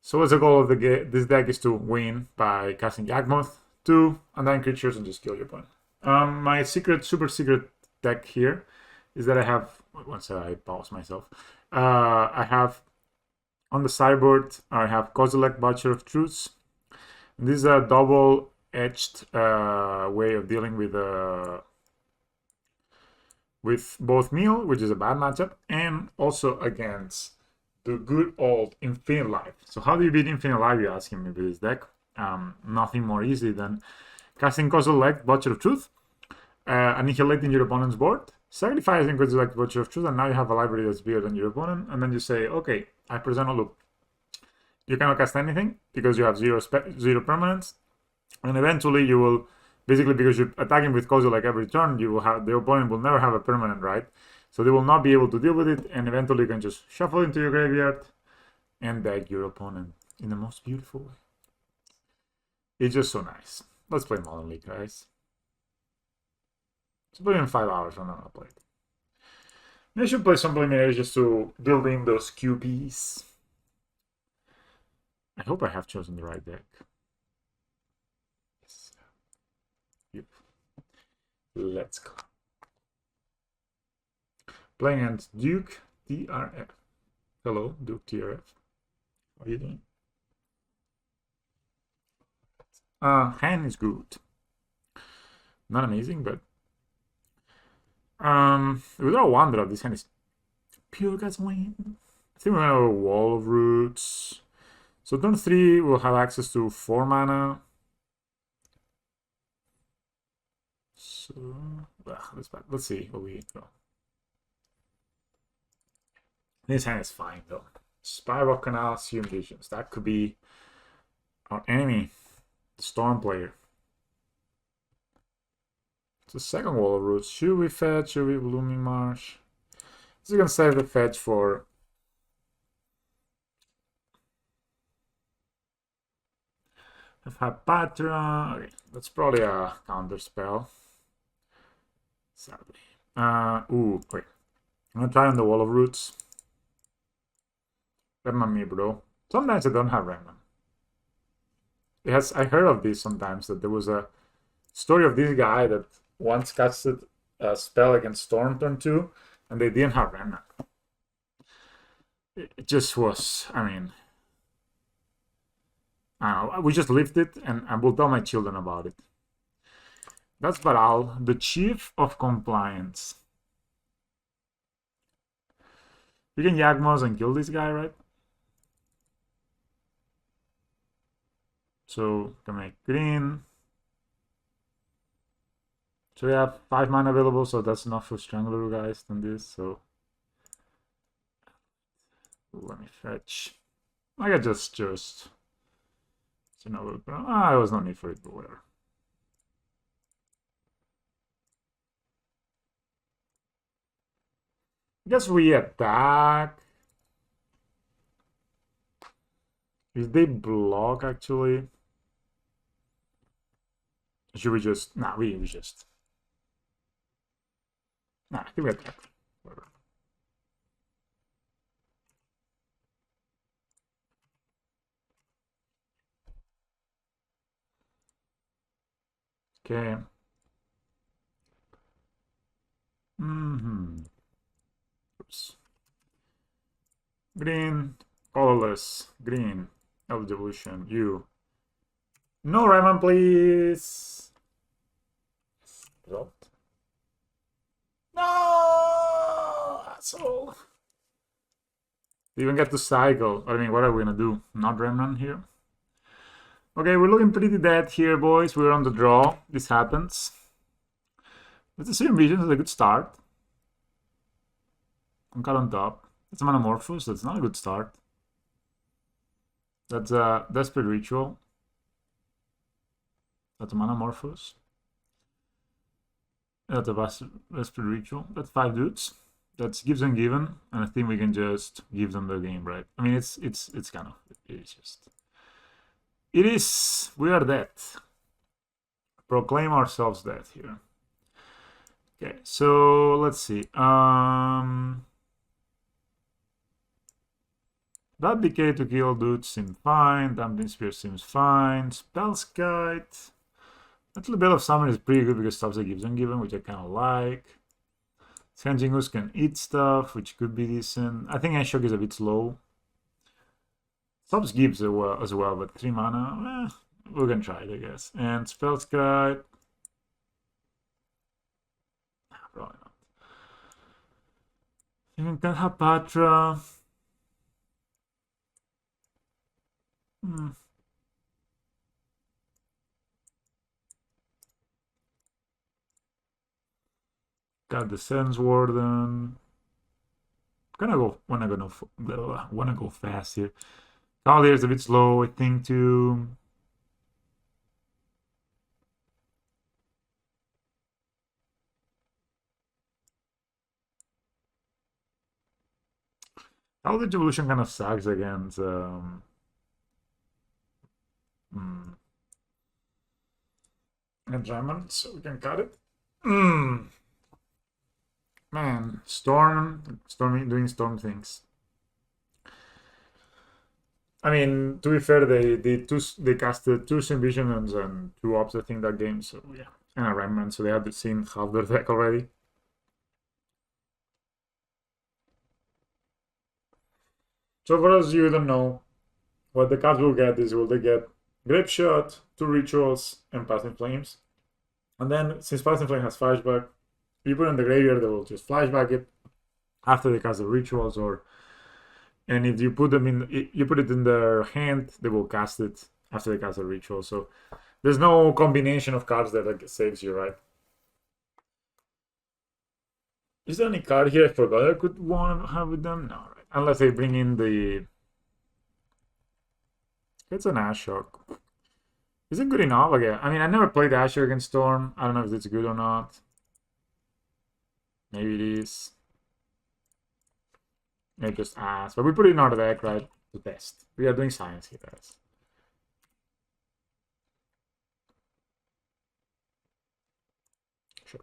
So what's the goal of this deck is to win by casting Yawgmoth, 2 undying creatures, and just kill your opponent. My super secret deck here is that I have, once I pause myself, I have on the sideboard, I have Kozilek, Butcher of Truths. And this is a double-edged way of dealing with both Meal, which is a bad matchup, and also against the good old Infinite Life. So how do you beat Infinite Life, you're asking me, with this deck? Nothing more easy than casting Kozilek, Butcher of Truth, annihilating your opponent's board, sacrificing Kozilek, Butcher of Truth, and now you have a library that's bigger than your opponent, and then you say, okay, I present a loop. You cannot cast anything because you have zero permanents, and eventually you will, basically because you're attacking with Kozilek every turn, you will have, the opponent will never have a permanent, right? So they will not be able to deal with it, and eventually you can just shuffle into your graveyard and deck your opponent in the most beautiful way. It's just so nice. Let's play Modern League, guys. It's playing in 5 hours, I'm not gonna play it. I should play some preliminaries just to build in those QPs. I hope I have chosen the right deck. Yes. Yep. Let's go. Playing against Duke TRF. Hello, Duke TRF. How are you doing? Hand is good. Not amazing, but we draw 1 drop. This hand is pure gasoline. I think we're gonna have a Wall of Roots. So turn 3 we'll have access to 4 mana. So that's bad. Let's see what we draw. This hand is fine though. Spiral Canal, Assume Visions. That could be our enemy, the Storm player. It's the second Wall of Roots. Should we fetch? Should we Blooming Marsh? This is gonna save the fetch for Patra. Okay, that's probably a counter spell. Sadly. Wait. I'm gonna try on the Wall of Roots. Remnant me, bro. Sometimes I don't have Remnant. I heard of this sometimes, that there was a story of this guy that once casted a spell against Storm turn 2, and they didn't have Remnant. It just was, I mean, I don't know, we just lived it, and I will tell my children about it. That's Baral, the Chief of Compliance. We can Yawgmoth and kill this guy, right? So, can make green. So we have 5 mana available, so that's enough for Strangler, guys, than this, so... Let me fetch. I could just... So no, there was no need for it, but whatever. I guess we attack. If they block, actually. Should we just... Nah, we just... Nah, I think we attack. Whatever. Okay. Oops. Green, colorless, green, evolution, you. No Rayman, please. Result. No, asshole. You even get to cycle. I mean, what are we gonna do? Not Remnant here? Okay, we're looking pretty dead here, boys. We're on the draw. This happens. Let's assume Vision is a good start. I'm cut on top. That's a Metamorphosis. That's not a good start. That's a Desperate Ritual. That's a Metamorphosis. That's a Desperate Ritual. That's 5 dudes. That's gives and given, and I think we can just give them the game, right? I mean, it's kind of, it's just... It is, we are dead. Proclaim ourselves dead here. Okay, so let's see. That decay to kill dudes seems fine. Damping Spear seems fine. Spell's Guide. That little bit of summon is pretty good because stops the Gibson given, which I kind of like. Scanjingus can eat stuff, which could be decent. I think Ashok is a bit slow. Stops Gibbs as well, but 3 mana, we can try it, I guess. And Spell's Guide. Probably not. Even can have Patra. Got the Sense Warden. Wanna go fast here. Cavalier is a bit slow, I think, too. Eldritch Evolution kind of sucks against Enchantment, so we can cut it. Man, doing storm things. I mean, to be fair, they casted 2 Sim Visions and 2 Ops, I think, that game, so yeah. And a Remnant, so they had seen half their deck already. So for those you don't know, what the cards will get is will they get Grape Shot, 2 Rituals, and Passing Flames. And then, since Passing Flame has Flashback, you put it in the graveyard, they will just flashback it after they cast the rituals, and if you put it in their hand, they will cast it after they cast the ritual. So there's no combination of cards that saves you, right? Is there any card here I forgot I could want to have with them? No, right? Unless they bring in the. It's an Ashok. Is it good enough? Again, I mean, I never played Ashok against Storm. I don't know if it's good or not. Maybe it is. Maybe just ask. But we put it in our deck, right? To test. We are doing science here, guys. Sure.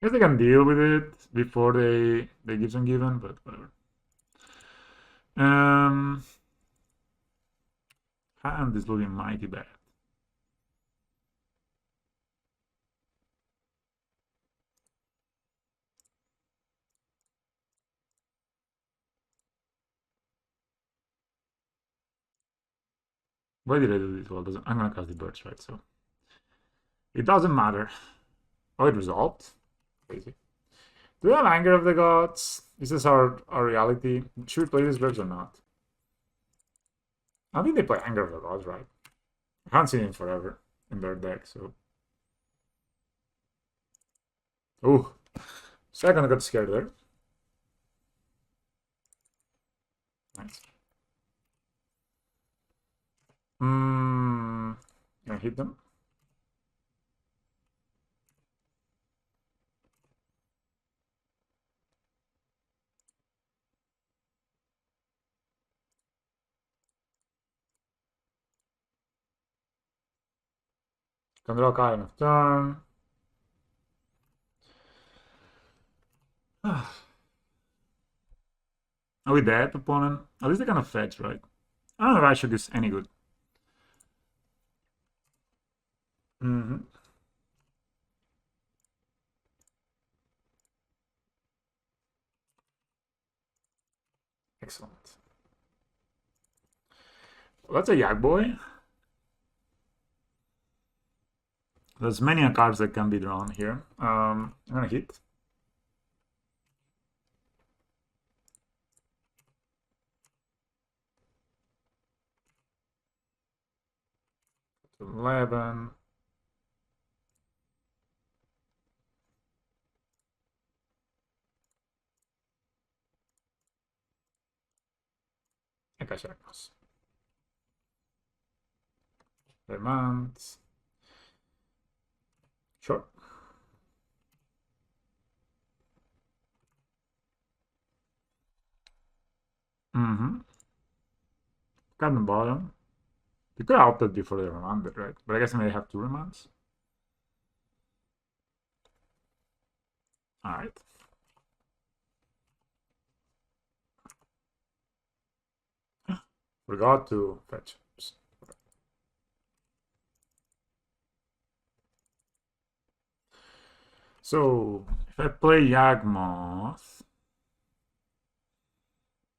I guess they can deal with it before they give some given, but whatever. Hand is looking mighty bad. Why did I do this? Well, I'm gonna cast the birds, right? So it doesn't matter. Oh, it resolved. Crazy. Do we have Anger of the Gods? Is this our reality? Should we play these birds or not? I think they play Anger of the Gods, right? I haven't seen it forever in their deck, so. Oh, second I got scared there. Nice. I hit them. Can draw a card of turn. Are we dead, opponent? At least they kind of fetch, right? I don't know if Ashok is any good. Excellent. Well, that's a Yak Boy. There's many cards that can be drawn here. I'm gonna hit. So 11. Ekashakos. Demand. Sure. Got the bottom. You could out that before they remanded, right? But I guess I may have 2 remands. Alright. Forgot to fetch. So, if I play Yawgmoth,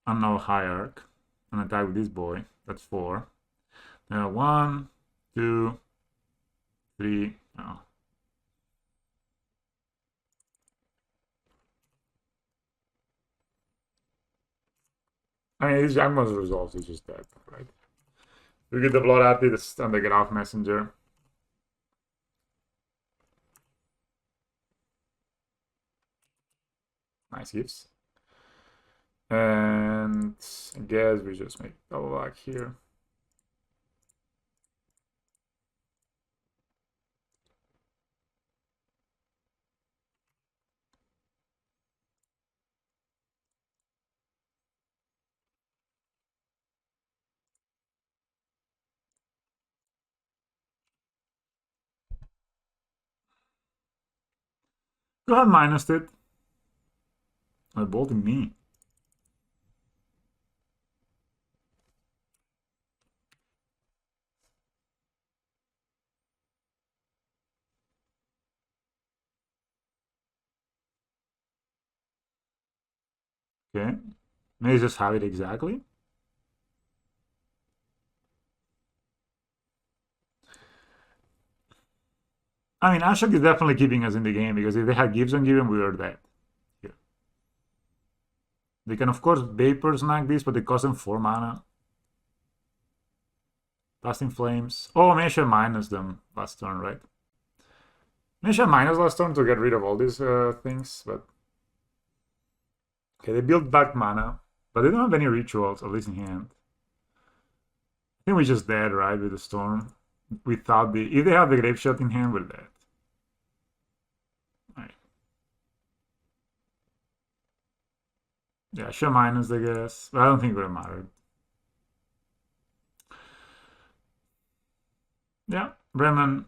I'm now hierarch, and attack with this boy, that's 4. Now 1, 2, 3, oh. I mean, this Yawgmoth resolves, it's just dead, right? We get the blood at it, and they get off messenger. Nice gifts. And I guess we just make double back here. Go ahead, minus it. They're bolting me. Okay. Maybe just have it exactly. I mean, Ashok is definitely keeping us in the game, because if they had Gibson given, we were dead. Here. They can, of course, Vapor Snag this, but they cost them 4 mana. Blasting Flames. Oh, maybe I should minus them last turn, right? Maybe I should minus last turn to get rid of all these things, but... Okay, they build back mana, but they don't have any rituals, at least in hand. I think we're just dead, right, with the Storm. Without the... If they have the Grave Shot in hand, we're dead. Right. Yeah, I should minus, I guess. But I don't think it would matter. Yeah, Bremen.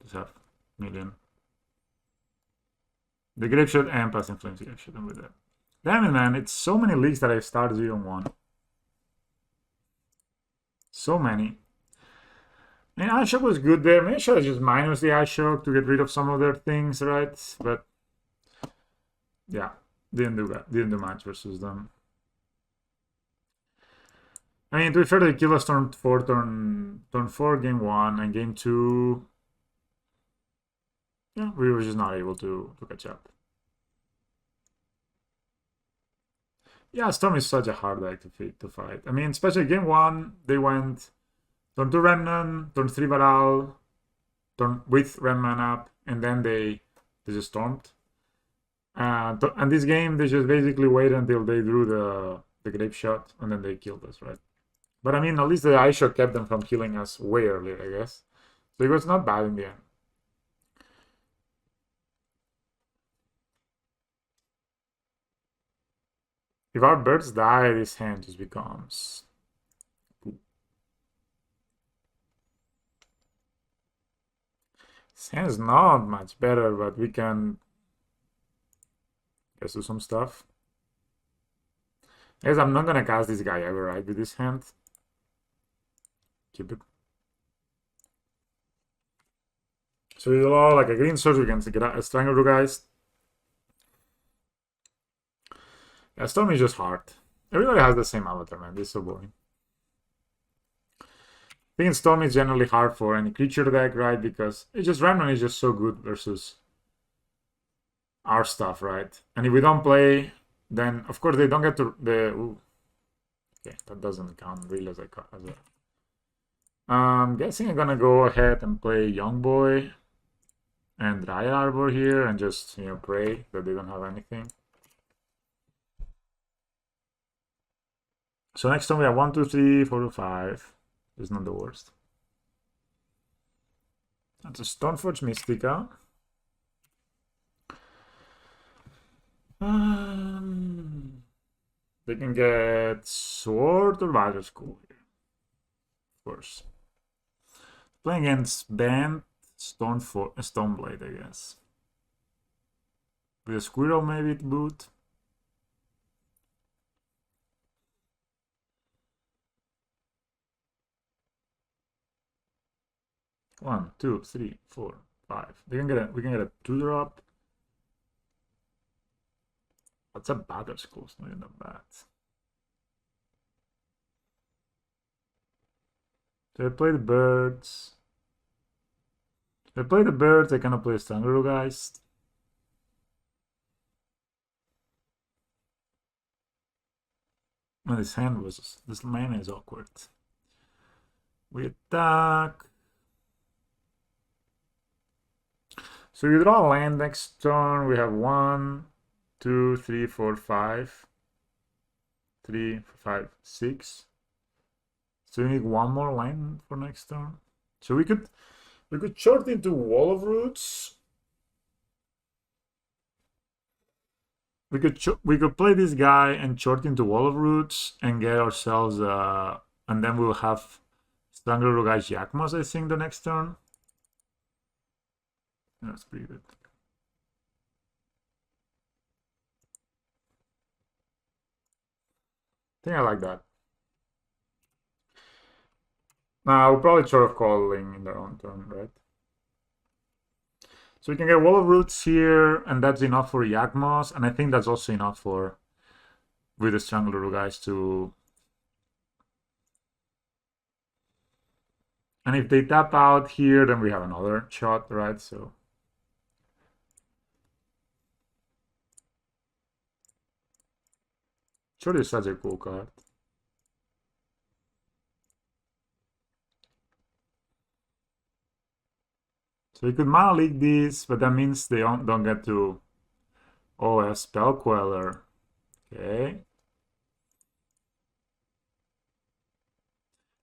Just have million. The Grave Shot and Passing Flames Grave Shot, I'm with that. Damn it, man, it's so many leagues that I start 0-1. So many. And Ashok was good there. Maybe I should have just minus the Ashok to get rid of some of their things, right? But yeah, didn't do that. Didn't do much versus them. I mean, to be fair, they killed us turn 4, turn 4, game 1, and game 2. Yeah, we were just not able to catch up. Yeah, Storm is such a hard deck to fight. I mean, especially game 1, they went turn 2 Remnant, turn 3 Baral, turn with Remnant up, and then they just stormed. And this game, they just basically waited until they drew the Grave Shot, and then they killed us, right? But I mean, at least the Ice Shot kept them from killing us way earlier, I guess. So it was not bad in the end. If our birds die, this hand just becomes... This hand is not much better, but we can... Let's do some stuff. I guess I'm not gonna cast this guy ever, right, with this hand. Keep it. So we draw like a green source against a Strangler guys. Yeah, Storm is just hard. Everybody has the same avatar, man. This is so boring. I think Storm is generally hard for any creature deck, right? Because it's just random is just so good versus our stuff, right? And if we don't play, then of course they don't get to the... Ooh. Okay, that doesn't count really as a... I'm guessing I'm gonna go ahead and play Young Boy and Dryad Arbor here and just, you know, pray that they don't have anything. So next time we have 1, 2, 3, 4, 5. It's not the worst. That's a Stoneforge Mystica. They can get Sword or Battle School here. course. Playing against Bant Squirrelblade, I guess. With a squirrel maybe to boot. One, two, three, four, five. We can get a 2-drop. What's a batter school? It's not even that bad. So I play the birds. If I play the birds, I cannot play Stranglegeist. And this mana is awkward. We attack. So you draw a land next turn. We have 1, 2, 3, 4, 5. 3, 5, 6. So you need one more land for next turn. So we could short into Wall of Roots. We could play this guy and short into Wall of Roots and get ourselves and then we'll have Stranglegeist Yawgmoth, I think, the next turn. That's pretty good. I think I like that. Now we'll probably short of calling in their own turn, right? So we can get Wall of Roots here, and that's enough for Yawgmoth, and I think that's also enough for with the Stranglegeist to. And if they tap out here, then we have another shot, right? So. Short is such a cool card. So you could mana leak this, but that means they don't get to. Oh, a Spell Queller. Okay.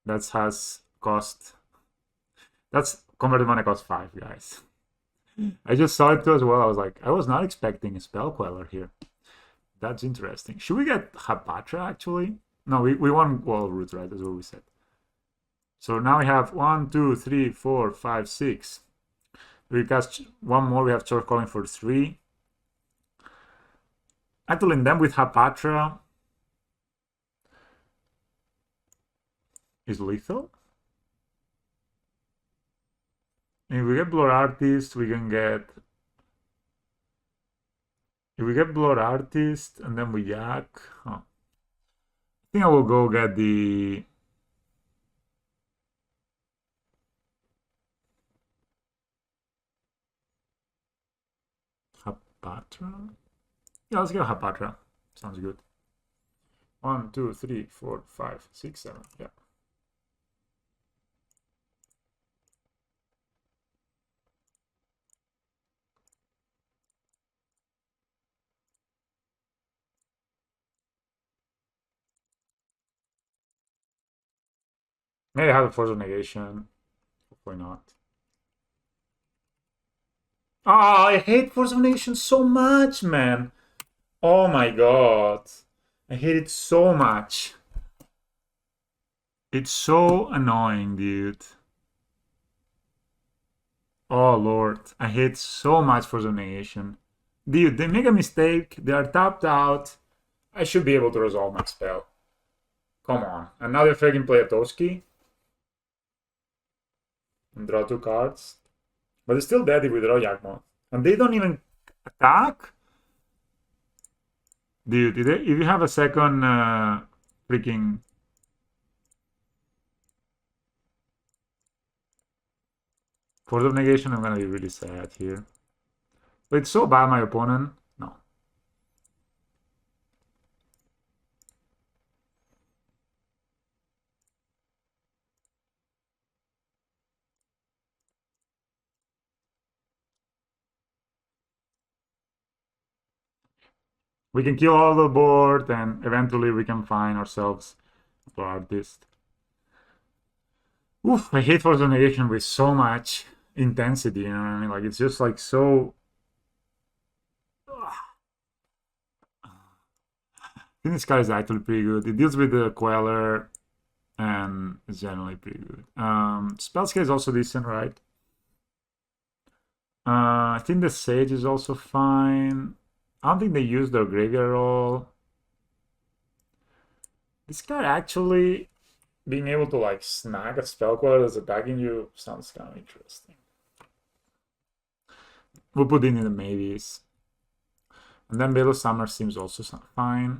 That has cost. That's converted mana cost 5, guys. I just saw it too as well. I was like, I was not expecting a Spell Queller here. That's interesting. Should we get Hapatra actually? No, we want Wall of Roots, right? That's what we said. So now we have 1, 2, 3, 4, 5, 6. We cast one more. We have Short Calling for 3. Actually, them with Hapatra is lethal. If we get Blood Artist, we can get. If we get Blood Artist and then we yak. I think I will go get the. Hapatra? Yeah, let's get Hapatra. Sounds good. 1, 2, 3, 4, 5, 6, 7. Yeah. Maybe I have a Force of Negation. Hopefully not. Oh, I hate Force of Negation so much, man. Oh my god. I hate it so much. It's so annoying, dude. Oh lord. I hate so much Force of Negation. Dude, they make a mistake. They are tapped out. I should be able to resolve my spell. Come on. And now they're freaking play a Toski. And draw 2 cards. But it's still dead if we draw Yawgmoth. And they don't even attack? Dude, if you have a second freaking... Force of Negation, I'm gonna be really sad here. But it's so bad, my opponent. No. We can kill all the board, and eventually we can find ourselves an artist. Oof, I hate Force of Negation with so much intensity, you know what I mean? Like, it's just like so... I think this card is actually pretty good. It deals with the Queller, and it's generally pretty good. Spell scale is also decent, right? I think the Sage is also fine. I don't think they use their graveyard at all. This guy actually being able to like snag a spell queller that's attacking you sounds kind of interesting. We'll put it in the maybes. And then Veil of Summer seems also fine.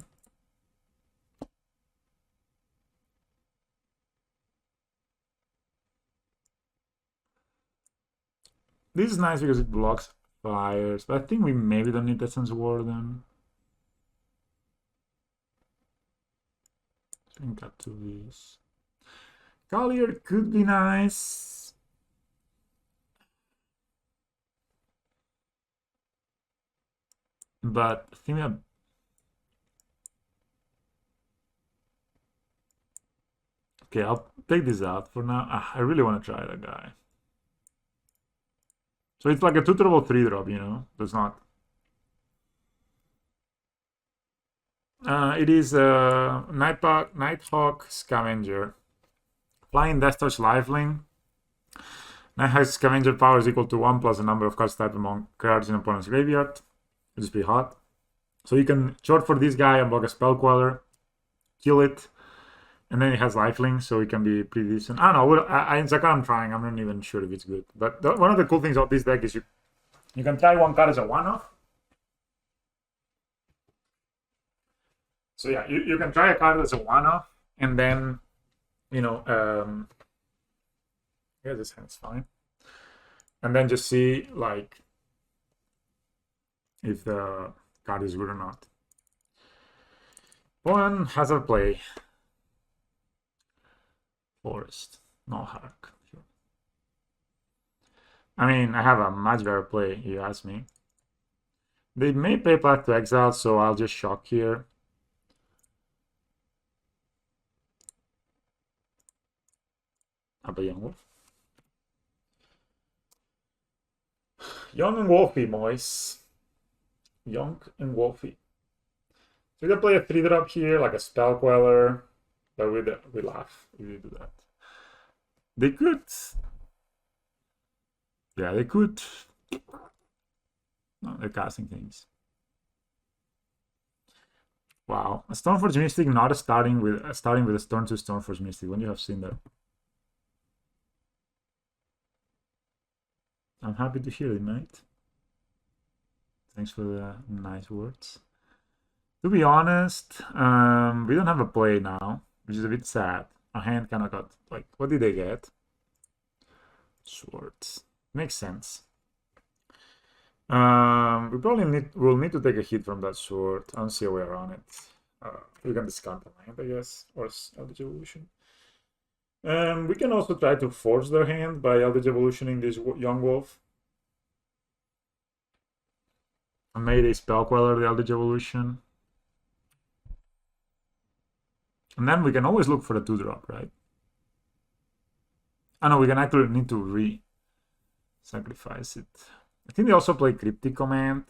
This is nice because it blocks flyers, but I think we maybe don't need Essence Warden. I think got to this. Collier could be nice. But I think okay, I'll take this out for now. I really want to try that guy. So it's like a 2-drop, 3-drop, you know? That's not. It is a Nighthawk Scavenger. Flying Death Touch Lifelink. Nighthawk Scavenger power is equal to 1 plus the number of cards typed among cards in opponent's graveyard. Which is pretty hot. So you can short for this guy and block a Spell Queller, kill it, and then it has lifelink, so it can be pretty decent. I don't know. It's like I'm trying. I'm not even sure if it's good. But one of the cool things about this deck is you can try one card as a one-off. So yeah, you can try a card as a one-off, and then, you know, yeah, this hand's fine. And then just see, like, if the card is good or not. One hazard play. Forest. No Hark. Sure. I mean, I have a much better play, you ask me. They may play Path to Exile, so I'll just shock here. I'll play Young Wolf. Young and Wolfy, boys. Young and Wolfy. So we can play a 3-drop here, like a Spell Queller, but we laugh if we do that. They could. Yeah, they could. No, they're casting things. Wow, a Stoneforge Mystic not starting with a Storm 2 Stoneforge Mystic. When you have seen that, I'm happy to hear it, mate. Thanks for the nice words. To be honest, we don't have a play now, which is a bit sad. Our hand kind of got, like, what did they get? Swords. Makes sense. We probably will need to take a hit from that sword. I don't see a way around it. We can discard the land, I guess, or Eldritch Evolution. We can also try to force their hand by Eldritch Evolutioning this Young Wolf. I made a Spell Queller the Eldritch Evolution. And then we can always look for the 2-drop, right? I know we can actually need to re-sacrifice it. I think they also play Cryptic Command.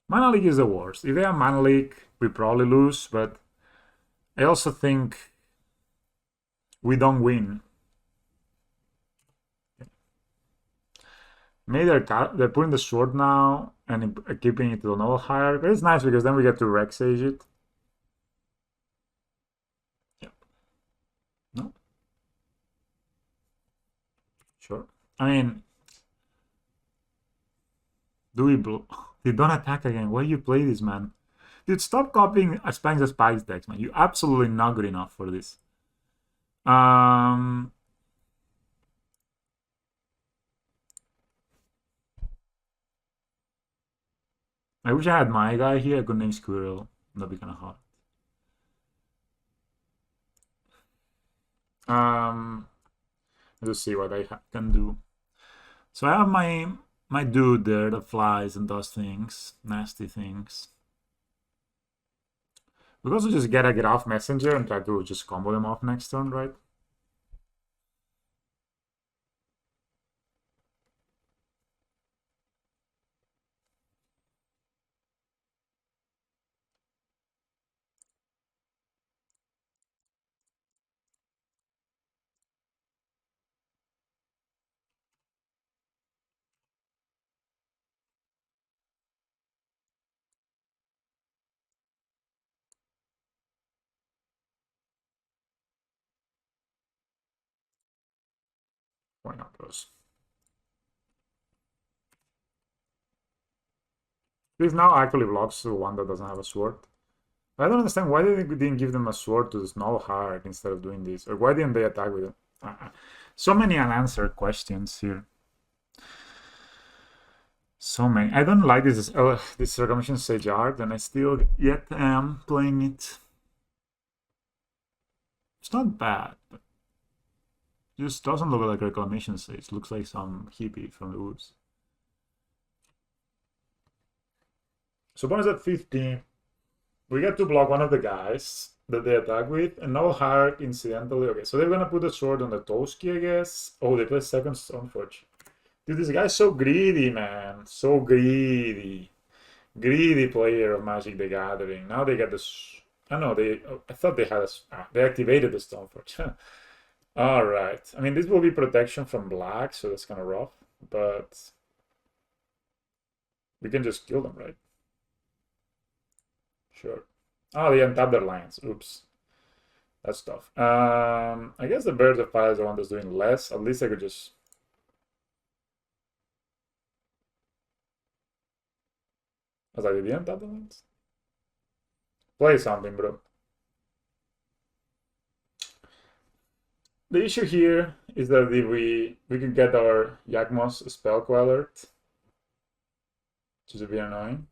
Mana Leak is the worst. If they have Mana Leak, we probably lose, but I also think we don't win. Maybe they're putting the sword now and keeping it to the noble hierarchy. It's nice because then we get to Rexage it. Yeah. No? Sure. I mean, do we blow? They don't attack again. Why do you play this, man? Dude, stop copying Spanx the Spikes decks, man. You're absolutely not good enough for this. I wish I had my guy here. I could name Squirrel. That'd be kind of hard. Let's see what I can do. So I have my dude there that flies and does things, nasty things. We could also just get a Get Off Messenger and try to just combo them off next turn, right? Why not those? This now actually blocks the one that doesn't have a sword. I don't understand why they didn't give them a sword to the Snow Heart instead of doing this, or why didn't they attack with it? So many unanswered questions here. So many. I don't like this Reclamation Sage art, and I still yet am playing it. It's not bad, but it just doesn't look like Reclamation Sage. It looks like some hippie from the woods. So bonus at 15. We get to block one of the guys that they attack with, and no heart incidentally. Okay, so they're gonna put a sword on the Toski, I guess. Oh, they play second Stoneforge. Dude, this guy's so greedy, man. So greedy. Greedy player of Magic the Gathering. Now they get this. I know I thought they had they activated the Stoneforge. All right. I mean, this will be protection from black, so that's kind of rough. But we can just kill them, right? Sure. Oh, they untapped their lands. Oops. That's tough. I guess the Birds of Fire is the one that's doing less. At least I could just... I was like, did they untap the lands? Play something, bro. The issue here is that if we can get our Yawgmoth spell queller, which is a bit annoying.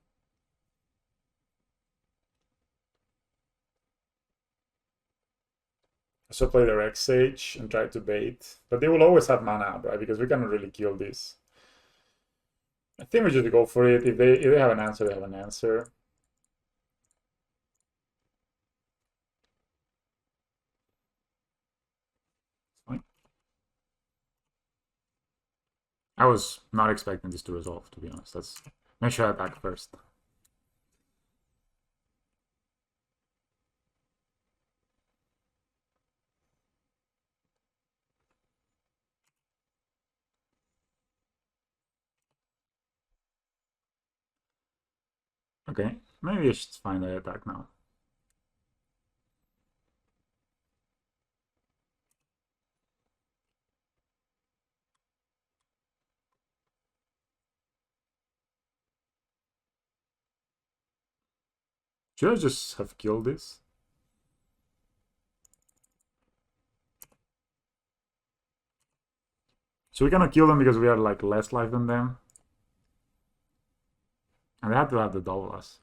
So play the Rex Sage and try to bait. But they will always have mana up, right? Because we cannot really kill this. I think we should go for it. If they have an answer, they have an answer. Fine. I was not expecting this to resolve, to be honest. Let's make sure I attack first. Okay, maybe I should find the attack now. Should I just have killed this? So we cannot kill them because we are like less life than them. And they have to have the double us.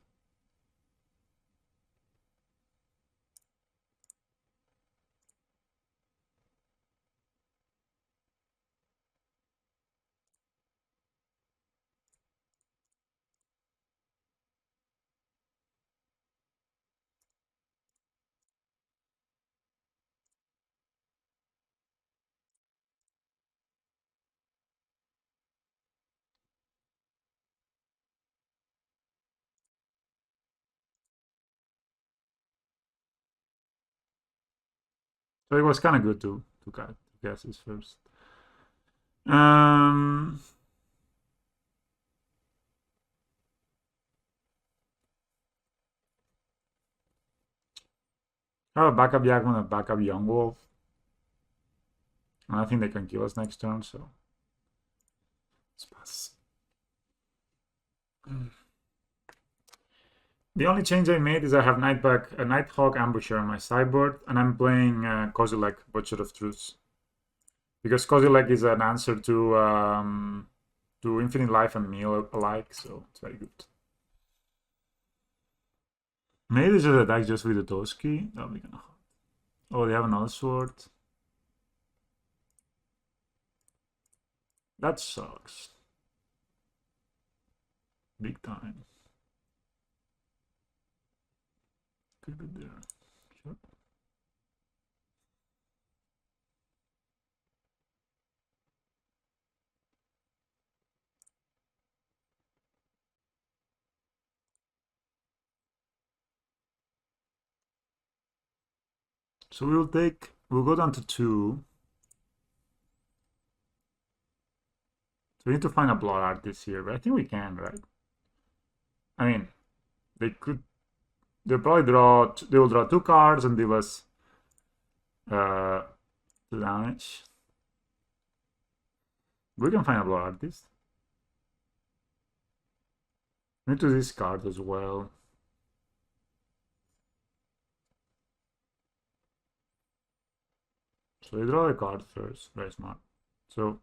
So it was kind of good to guess this first. I have a backup Yawgmoth and a backup Yawgmoth. And I think they can kill us next turn, so let's pass. The only change I made is I have a Nighthawk Ambusher on my sideboard, and I'm playing Kozilek, Butcher of Truths. Because Kozilek is an answer to Infinite Life and Meal alike, so it's very good. Maybe they just attack just with the Toski. That'll be kind of hard. Oh, they have another sword. That sucks. Big time. Could be there. Sure. So we'll go down to 2. So we need to find a blood artist here, but I think we can, right? I mean, they'll probably they will draw 2 cards and deal us 2 damage. We can find a blood artist. Need to discard as well. So we draw the card first. Very smart. So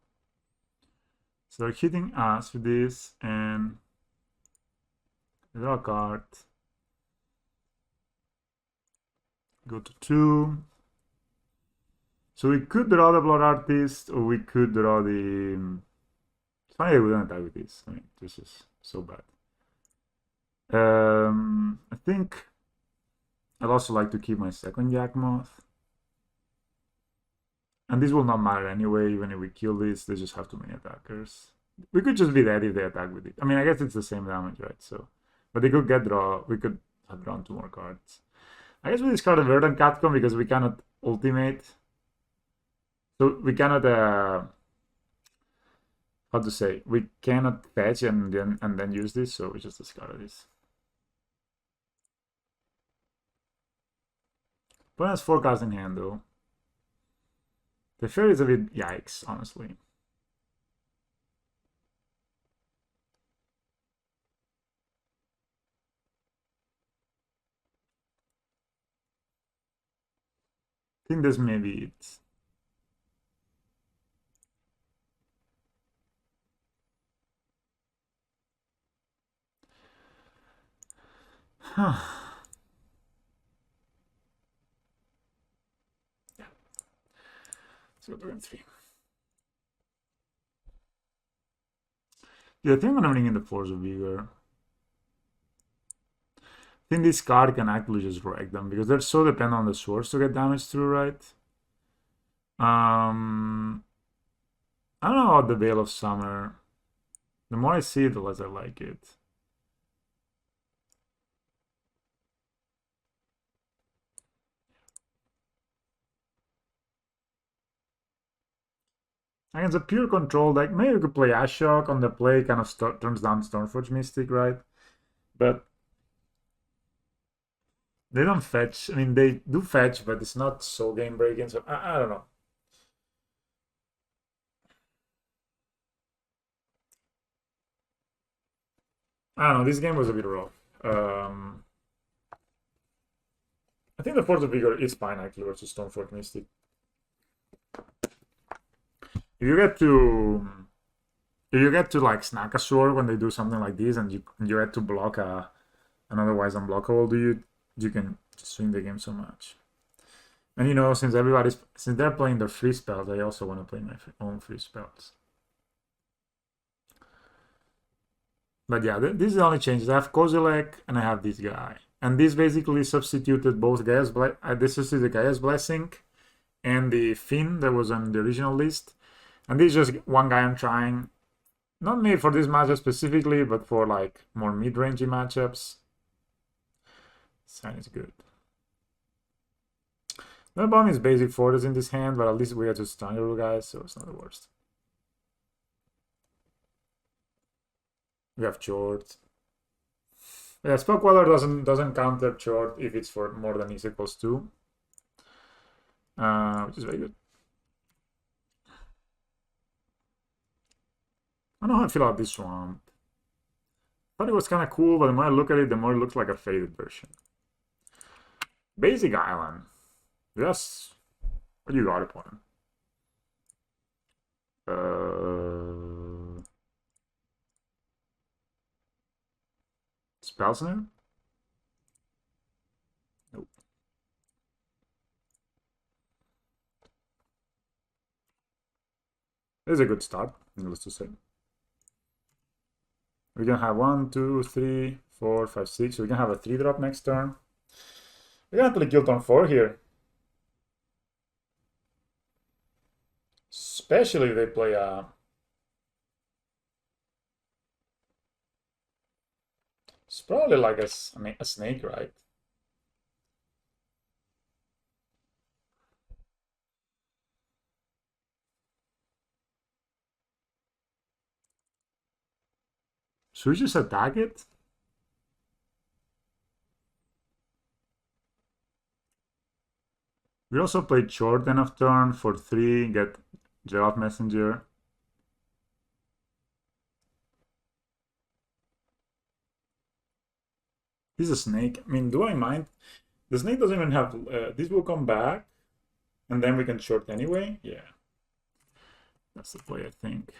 they're hitting us with this, and we draw a card. Go to 2. So we could draw the blood artist, or we could draw the. It's funny we don't attack with this. I mean, this is so bad. I think I'd also like to keep my second Yawgmoth. And this will not matter anyway, even if we kill this, they just have too many attackers. We could just be dead if they attack with it. I mean, I guess it's the same damage, right? So, but they could get draw. We could have drawn 2 more cards. I guess we discard a Verdant Catcom because we cannot ultimate. So we cannot, how to say, we cannot fetch and then use this, so we just discard this. But has 4 cards in hand though. The fairy is a bit yikes, honestly. I think this may be it. Huh. Yeah. Let's go to game 3. Yeah, I think I'm gonna bring in the Force of Vigor. I think this card can actually just wreck them because they're so dependent on the swords to get damage through, right? I don't know about the Veil of Summer. The more I see it, the less I like it. Against a pure control deck, maybe we could play Ashok on the play, kind of turns down Stormforge Mystic, right? But they don't fetch. I mean, they do fetch, but it's not so game breaking. So I don't know. I don't know. This game was a bit rough. I think the Force of Vigor is fine actually versus Stormforge Mystic. If you get to like snack a sword when they do something like this, and you get to block an otherwise unblockable dude, you can swing the game so much. And you know, since they're playing their free spells, I also want to play my own free spells. But yeah, this is the only changes. I have Kozilek and I have this guy. And this basically substituted both Gaia's this is the Gaia's Blessing and the Finn that was on the original list. And this is just one guy I'm trying. Not made for this matchup specifically, but for like more mid-rangey matchups. Sign is good. The bomb is basic fortress in this hand, but at least we have to stun your guys, so it's not the worst. We have chord. Yeah, Spell Queller doesn't counter chord if it's for more than is equals 2. Which is very good. I don't know how I feel about this swamp. I thought it was kind of cool, but the more I look at it, the more it looks like a faded version. Basic Island. Yes. What do you got upon? Spell Snare? Nope. This is a good start, needless to say. We can have 1, 2, 3, 4, 5, 6. So we can have a 3-drop next turn. We're gonna actually kill turn 4 here. Especially if they play a... It's probably like a snake, right? Should we just attack it? We also played short enough turn for 3, get Giraffe Messenger. He's a snake. I mean, do I mind? The snake doesn't even have... this will come back, and then we can short anyway. Yeah. That's the play, I think.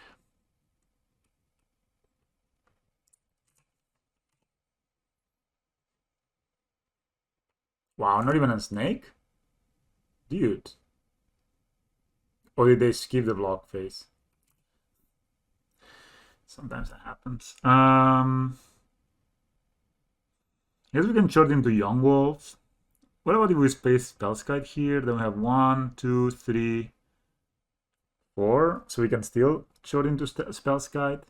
Wow, not even a snake? Dude. Or did they skip the block phase? Sometimes that happens. Guess we can short into Young Wolves. What about if we space Spellskite here? Then we have 1, 2, 3, 4. So we can still short into Spellskite.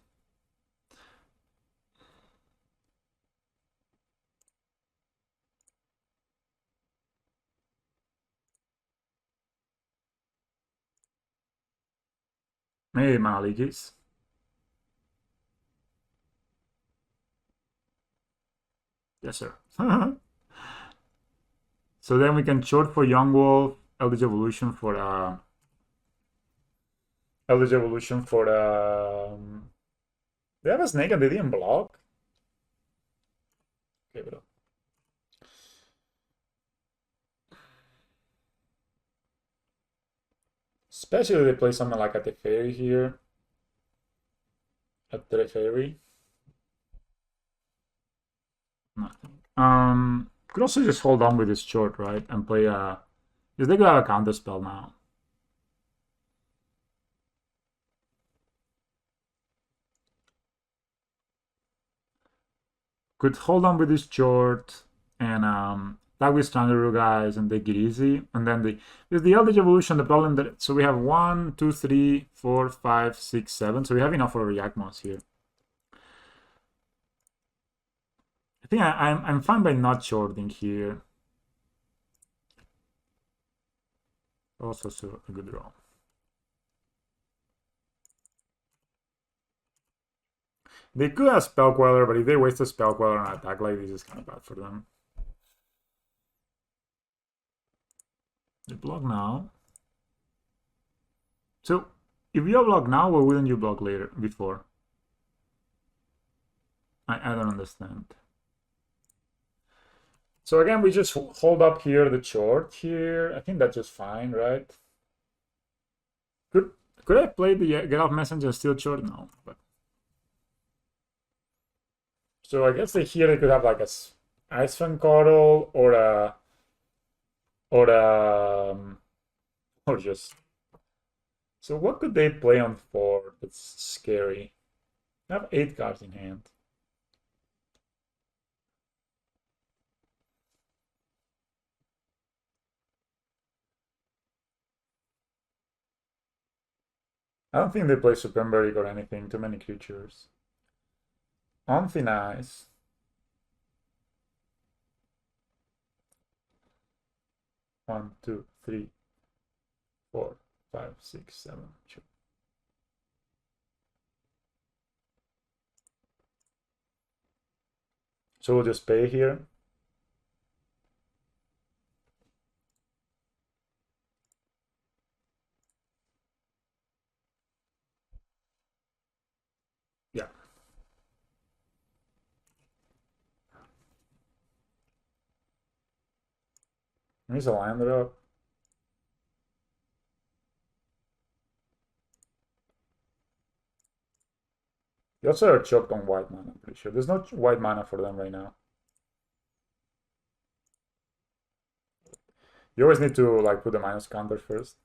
Maybe Manaligis. Yes, sir. So then we can short for Young Wolf, Eldritch Evolution for Eldritch Evolution for they have a snake and they didn't block. Okay, bro. Especially if they play something like a Teferi here. A Teferi. Nothing. Could also just hold on with this short, right? And play a... Because they could have a counter spell now. Could hold on with this short and tag with Standard guys and take it easy. And then with the Eldritch Evolution, the problem that... So we have 1, 2, 3, 4, 5, 6, 7. So we have enough for Yawgmoth here. I think I'm fine by not shorting here. Also a good draw. They could have Spell Queller, but if they waste a Spell Queller on an attack like this, it's kind of bad for them. They block now. So, if you block now, why wouldn't you block later, before? I don't understand. So again, we just hold up here the short here. I think that's just fine, right? Could I play the Get Off Messenger and still short? No, but... So I guess here they could have like a Ice Fan Coddle or a... Or just... So what could they play on 4 that's scary? They have 8 cards in hand. I don't think they play Supreme Verdict or anything. Too many creatures. Nice. 1, 2, 3, 4, 5, 6, 7. Sure. So we'll just pay here. Yeah. Here's a land up. You also are choked on white mana, I'm pretty sure. There's no white mana for them right now. You always need to like put the minus counter first.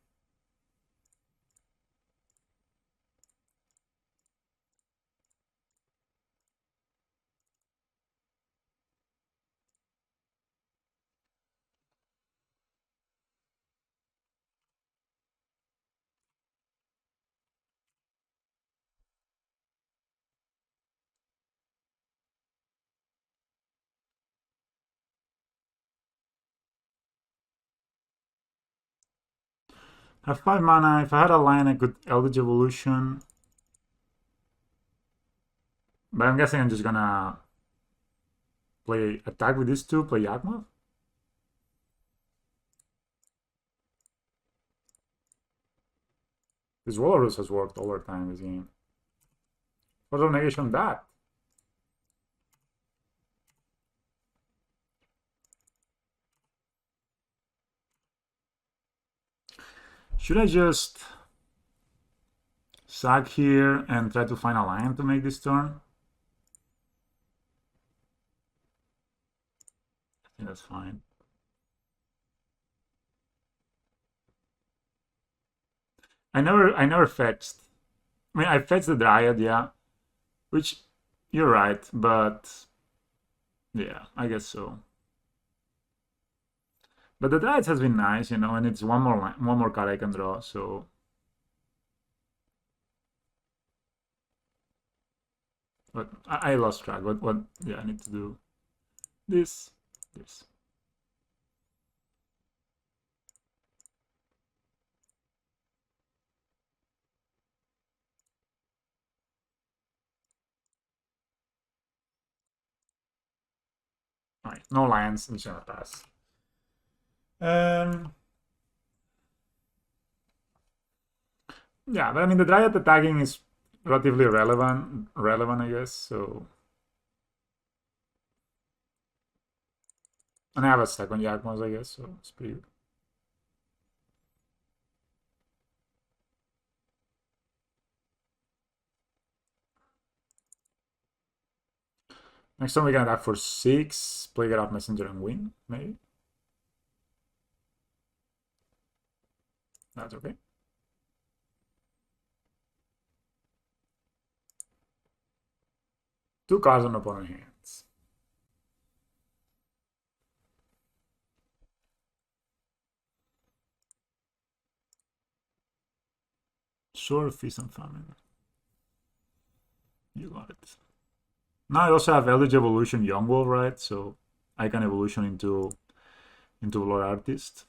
I have 5 mana. If I had a line, I could Eldritch Evolution. But I'm guessing I'm just gonna play attack with these two, play Yawgmoth. This Walrus has worked all the time this game. What's the negation that? Should I just sack here and try to find a lion to make this turn? I think that's fine. I never fetched. I mean, I fetched the Dryad, yeah. Which, you're right, but yeah, I guess so. But the Dryad has been nice, you know, and it's one more card I can draw, so... But I lost track. What, yeah, I need to do this. Alright, no lions, I'm just gonna pass. Yeah, but I mean the Dryad attacking is relatively relevant, I guess, so... And I have a second Yawgmoth, I guess, so it's pretty good. Next time we're gonna attack for 6, play Get Out Messenger and win, maybe. That's okay. Two cards on opponent hands. Sure, Feast and Famine. You got it. Now I also have Eldritch Evolution Young-Wolf, right? So I can evolution into Lord Artist.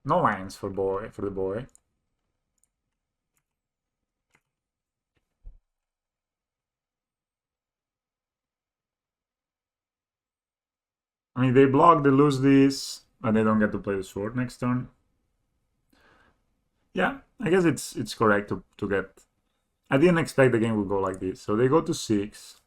No lands for the boy. I mean, they block, they lose this, and they don't get to play the sword next turn. Yeah, I guess it's correct to get... I didn't expect the game would go like this. So they go to 6.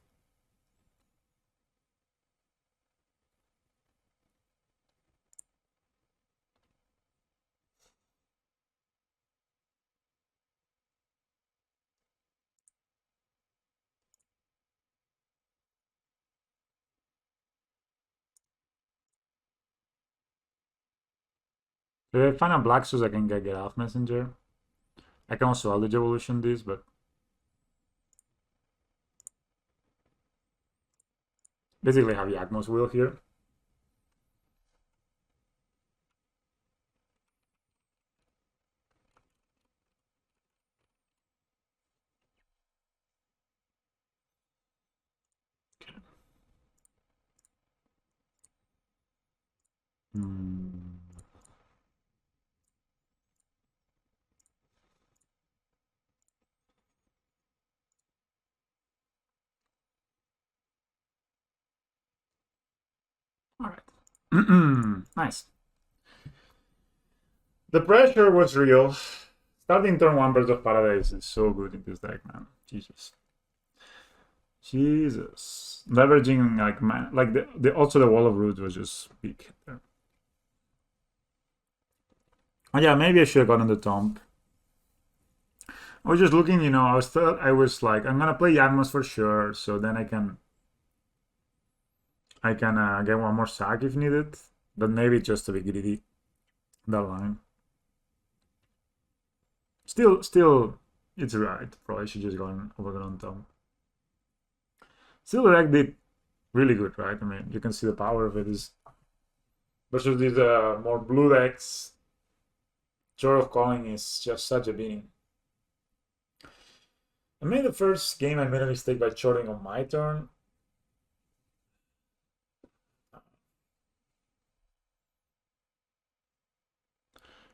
If I find a black source, I can get off Messenger. I can also Eldritch Evolution this, but... Basically have Yawgmoth's Will here. Alright. Nice. The pressure was real. Starting turn 1 Birds of Paradise is so good in this deck, man. Jesus. Leveraging like man, like also the Wall of Roots was just big there. Oh yeah, maybe I should have gotten the Tomb. I was just looking, you know, I was like, I'm gonna play Yawgmoth for sure, so then I can get one more sack if needed, but maybe just to be greedy that line. Still, it's right. Probably should just go on Tomb. Still, the deck did really good, right? I mean, you can see the power of it is versus these more blue decks. Chord of Calling is just such a beating. I made the first game, I made a mistake by chording on my turn.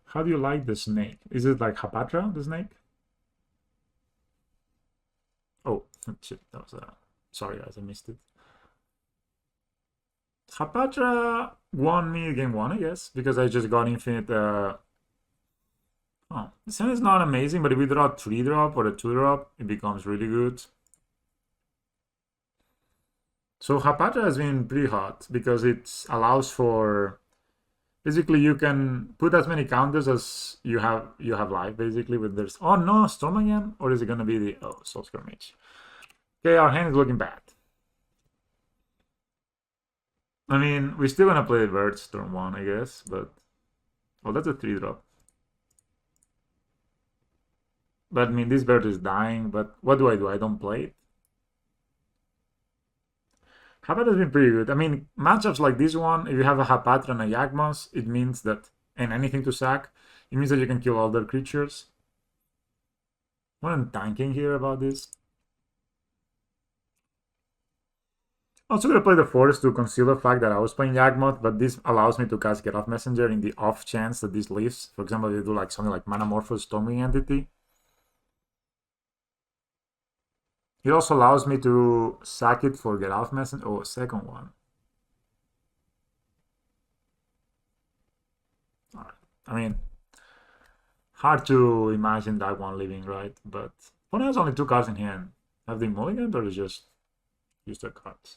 How do you like the snake? Is it like Hapatra, the snake? Oh, shit, that was sorry guys, I missed it. Hapatra won me game 1, I guess, because I just got infinite... Oh, The sound is not amazing, but if we draw a 3-drop or a 2-drop, it becomes really good. So Hapatra has been pretty hot because it allows for basically you can put as many counters as you have life basically with this. Oh no, Storm again? Or is it gonna be the Soul Skirmish? Okay, our hand is looking bad. I mean, we're still gonna play Birds turn 1, I guess, but oh, that's a 3-drop. But I mean, this bird is dying, but what do? I don't play it. Hapat has been pretty good. I mean, matchups like this one, if you have a Hapatra and a Yawgmoth, it means that, and anything to sack, it means that you can kill other creatures. What I'm thinking here about this. Also gonna play the Force to conceal the fact that I was playing Yawgmoth, but this allows me to cast Get Off Messenger in the off chance that this leaves. For example, if you do like something like Manamorphose Storming Entity. It also allows me to sack it for Get Off Messenger. Oh, second one. Alright. I mean, hard to imagine that one leaving, right? But opponent has only 2 cards in hand. Have they mulliganed or just use their cards?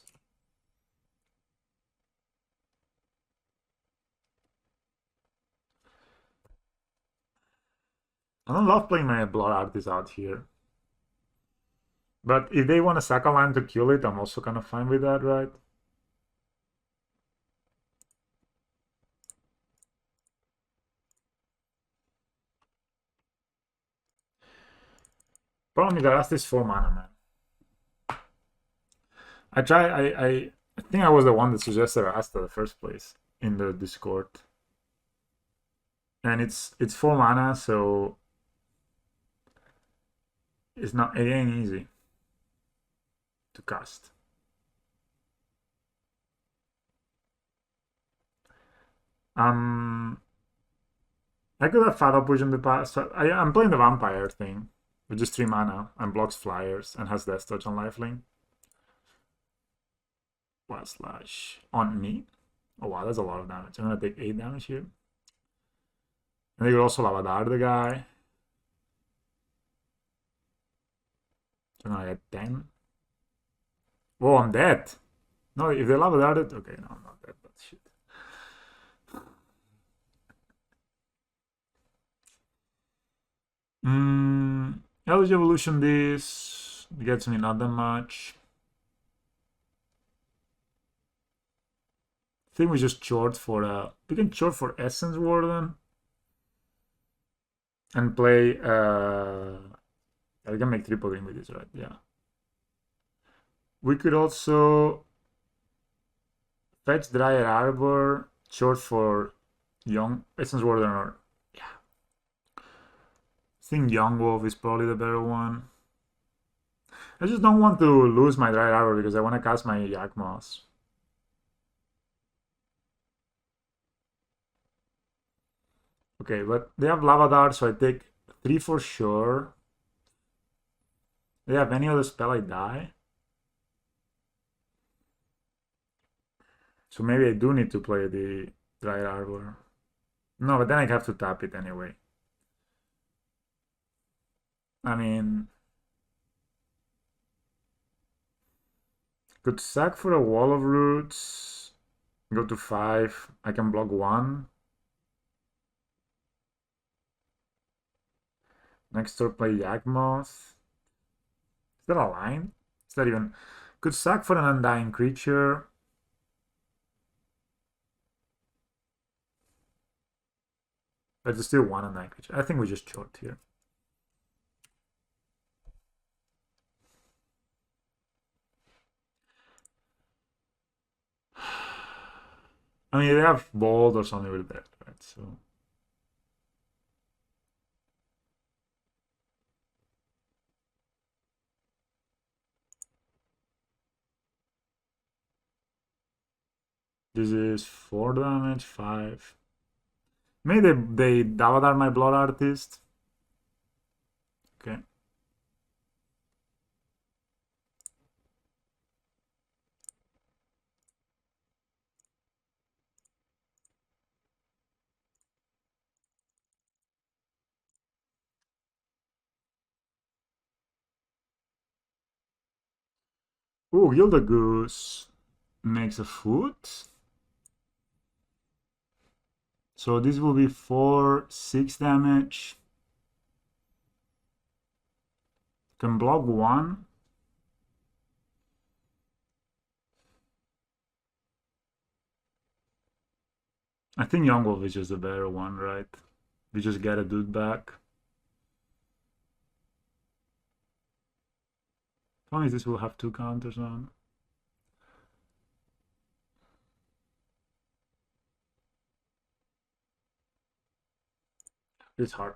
I don't love playing my Blood Artist out here. But if they want to sack a land to kill it, I'm also kind of fine with that, right? Problem is that Artist is 4 mana, man. I think I was the one that suggested Asta in the first place in the Discord. And it's 4 mana, so it ain't easy to cast. I could have Fatal Push in the past. So I'm playing the Vampire thing, which is 3 mana and blocks flyers and has Death Touch on lifelink. Slash on me. Oh wow, that's a lot of damage. I'm gonna take 8 damage here. And they could also Lavadar the guy. So now I get 10. Whoa, I'm dead. No, if they Lavadar it, okay, no, I'm not dead, but shit. Eldritch Evolution this gets me not that much. I think we just short for we can short for Essence Warden and play I can make triple green with this, right? Yeah. We could also fetch Dryer Arbor, short for Young Essence Warden, or yeah. I think Young Wolf is probably the better one. I just don't want to lose my Dryer Arbor because I want to cast my Yawgmoth. Okay, but they have Lavadar, so I take 3 for sure. Do they have any other spell I die? So maybe I do need to play the Dry Arbor. No, but then I have to tap it anyway. I mean, could sack for a Wall of Roots. Go to 5. I can block 1. Next turn play Yawgmoth. Is that a line? Is that even... Could sack for an Undying Creature. But there's still 1 Undying Creature. I think we just choked here. I mean, they have Bold or something with that, right? So... This is 4 damage, 5. Maybe they Davadar my Blood Artist. Okay. Oh, Gilded Goose makes a foot. So this will be 4-6 damage. Can block 1. I think Yawgmoth is just a better one, right? We just get a dude back. How many this will have 2 counters on? It's hard.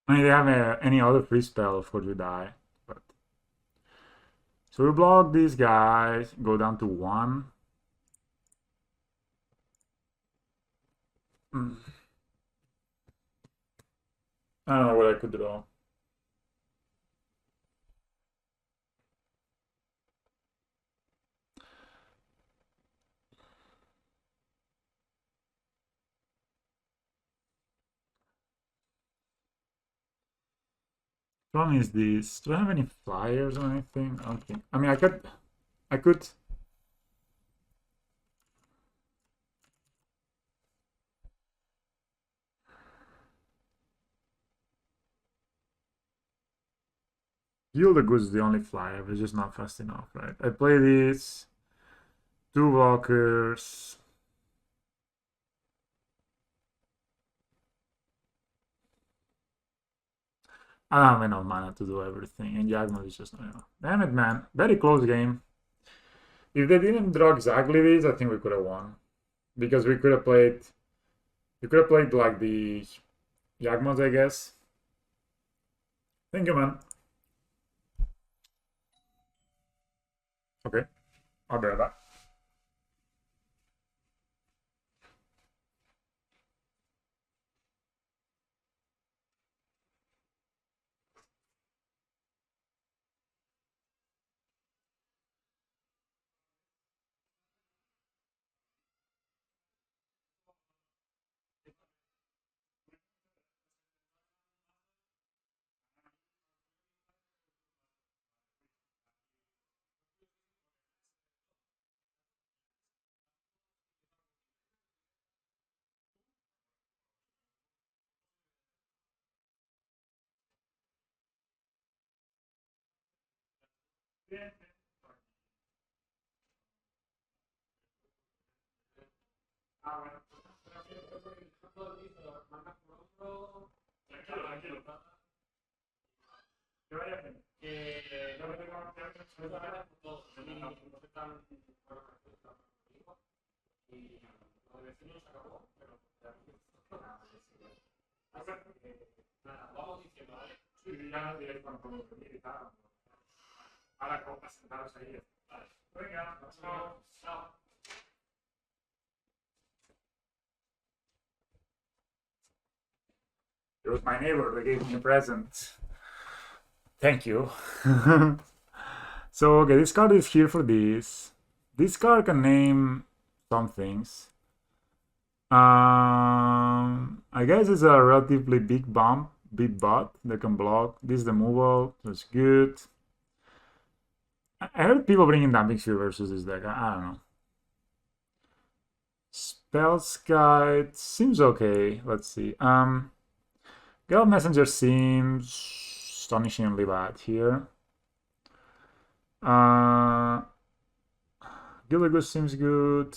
I mean, they have any other free spell, of course we die. But so we block these guys, go down to 1. I don't know what I could draw. Problem is this. Do I have any flyers or anything? Okay. I mean, I could. Yield the Goods is the only flyer, but it's just not fast enough, right? I play this. 2 blockers. I don't have enough mana to do everything, and Yawgmoth is just, damn it, man. Very close game. If they didn't draw exactly this, I think we could have won. Because we could have played like the Yawgmoth, I guess. Thank you, man. Okay, I'll bear that. It was my neighbor that gave me a present. Thank you. So, okay, this card is here for this. This card can name some things. I guess it's a relatively big bump, big butt that can block. This is the removal, that's good. I heard people bringing Damping Sphere versus this deck. I don't know. Spell's Guide seems okay. Let's see. Gale Messenger seems astonishingly bad here. Gilligoose seems good.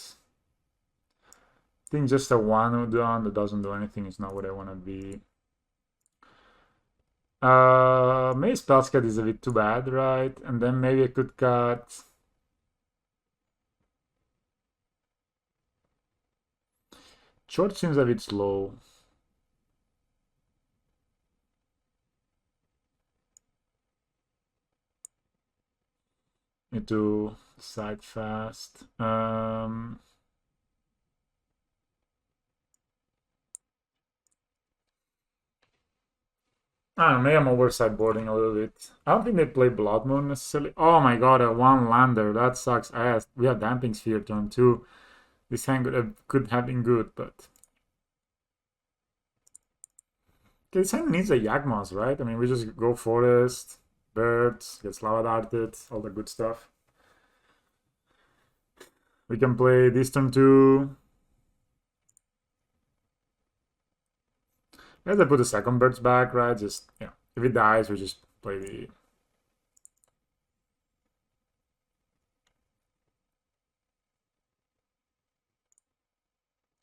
I think just a 1 down that doesn't do anything is not what I want to be. Maybe Spell's Guide is a bit too bad, right? And then maybe I could cut... Chord seems a bit slow. Need to decide fast. I don't know, maybe I'm over sideboarding a little bit. I don't think they play Blood Moon necessarily. Oh my god, a one lander. That sucks ass. We have Damping Sphere turn 2. This hand could have been good, but... Okay, this hand needs a Yawgmoth, right? I mean, we just go Forest, Birds, get Lava Darted, all the good stuff. We can play this turn 2. I guess I put the second Birds back, right? Just, yeah. If it dies, we just play the...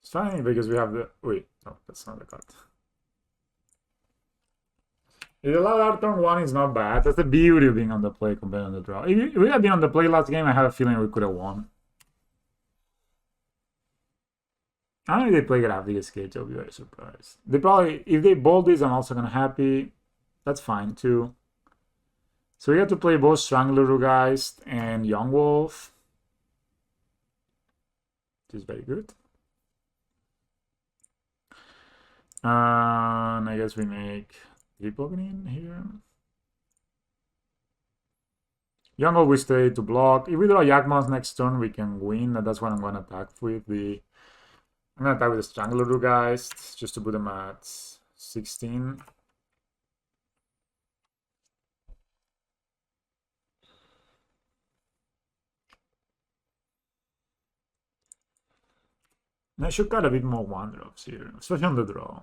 It's fine because we have the... Wait, no, that's not the card. The Lava turn 1 is not bad. That's the beauty of being on the play compared to the draw. If we had been on the play last game, I have a feeling we could have won. I don't know if they play Graphic Sketch, I'll be very surprised. They probably, if they bold this, I'm also gonna happy. That's fine too. So we have to play both Stranglergeist and Young Wolf, which is very good. And I guess we make triple green here. Young Wolf we stay to block. If we draw Yawgmoth next turn, we can win, and that's what I'm gonna attack with. I'm gonna attack with the Stranglergeist just to put them at 16. And I should cut a bit more one drops here, especially on the draw.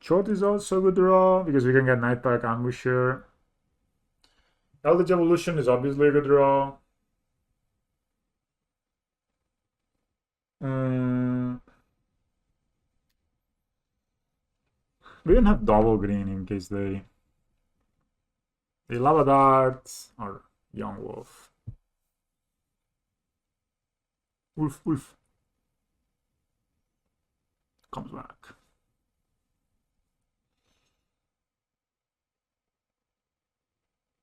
Chord is also a good draw because we can get Nightpack Ambusher. Eldritch Evolution is obviously a good draw. We don't have double green in case they Lava Dart or Young Wolf. Wolf. Comes back.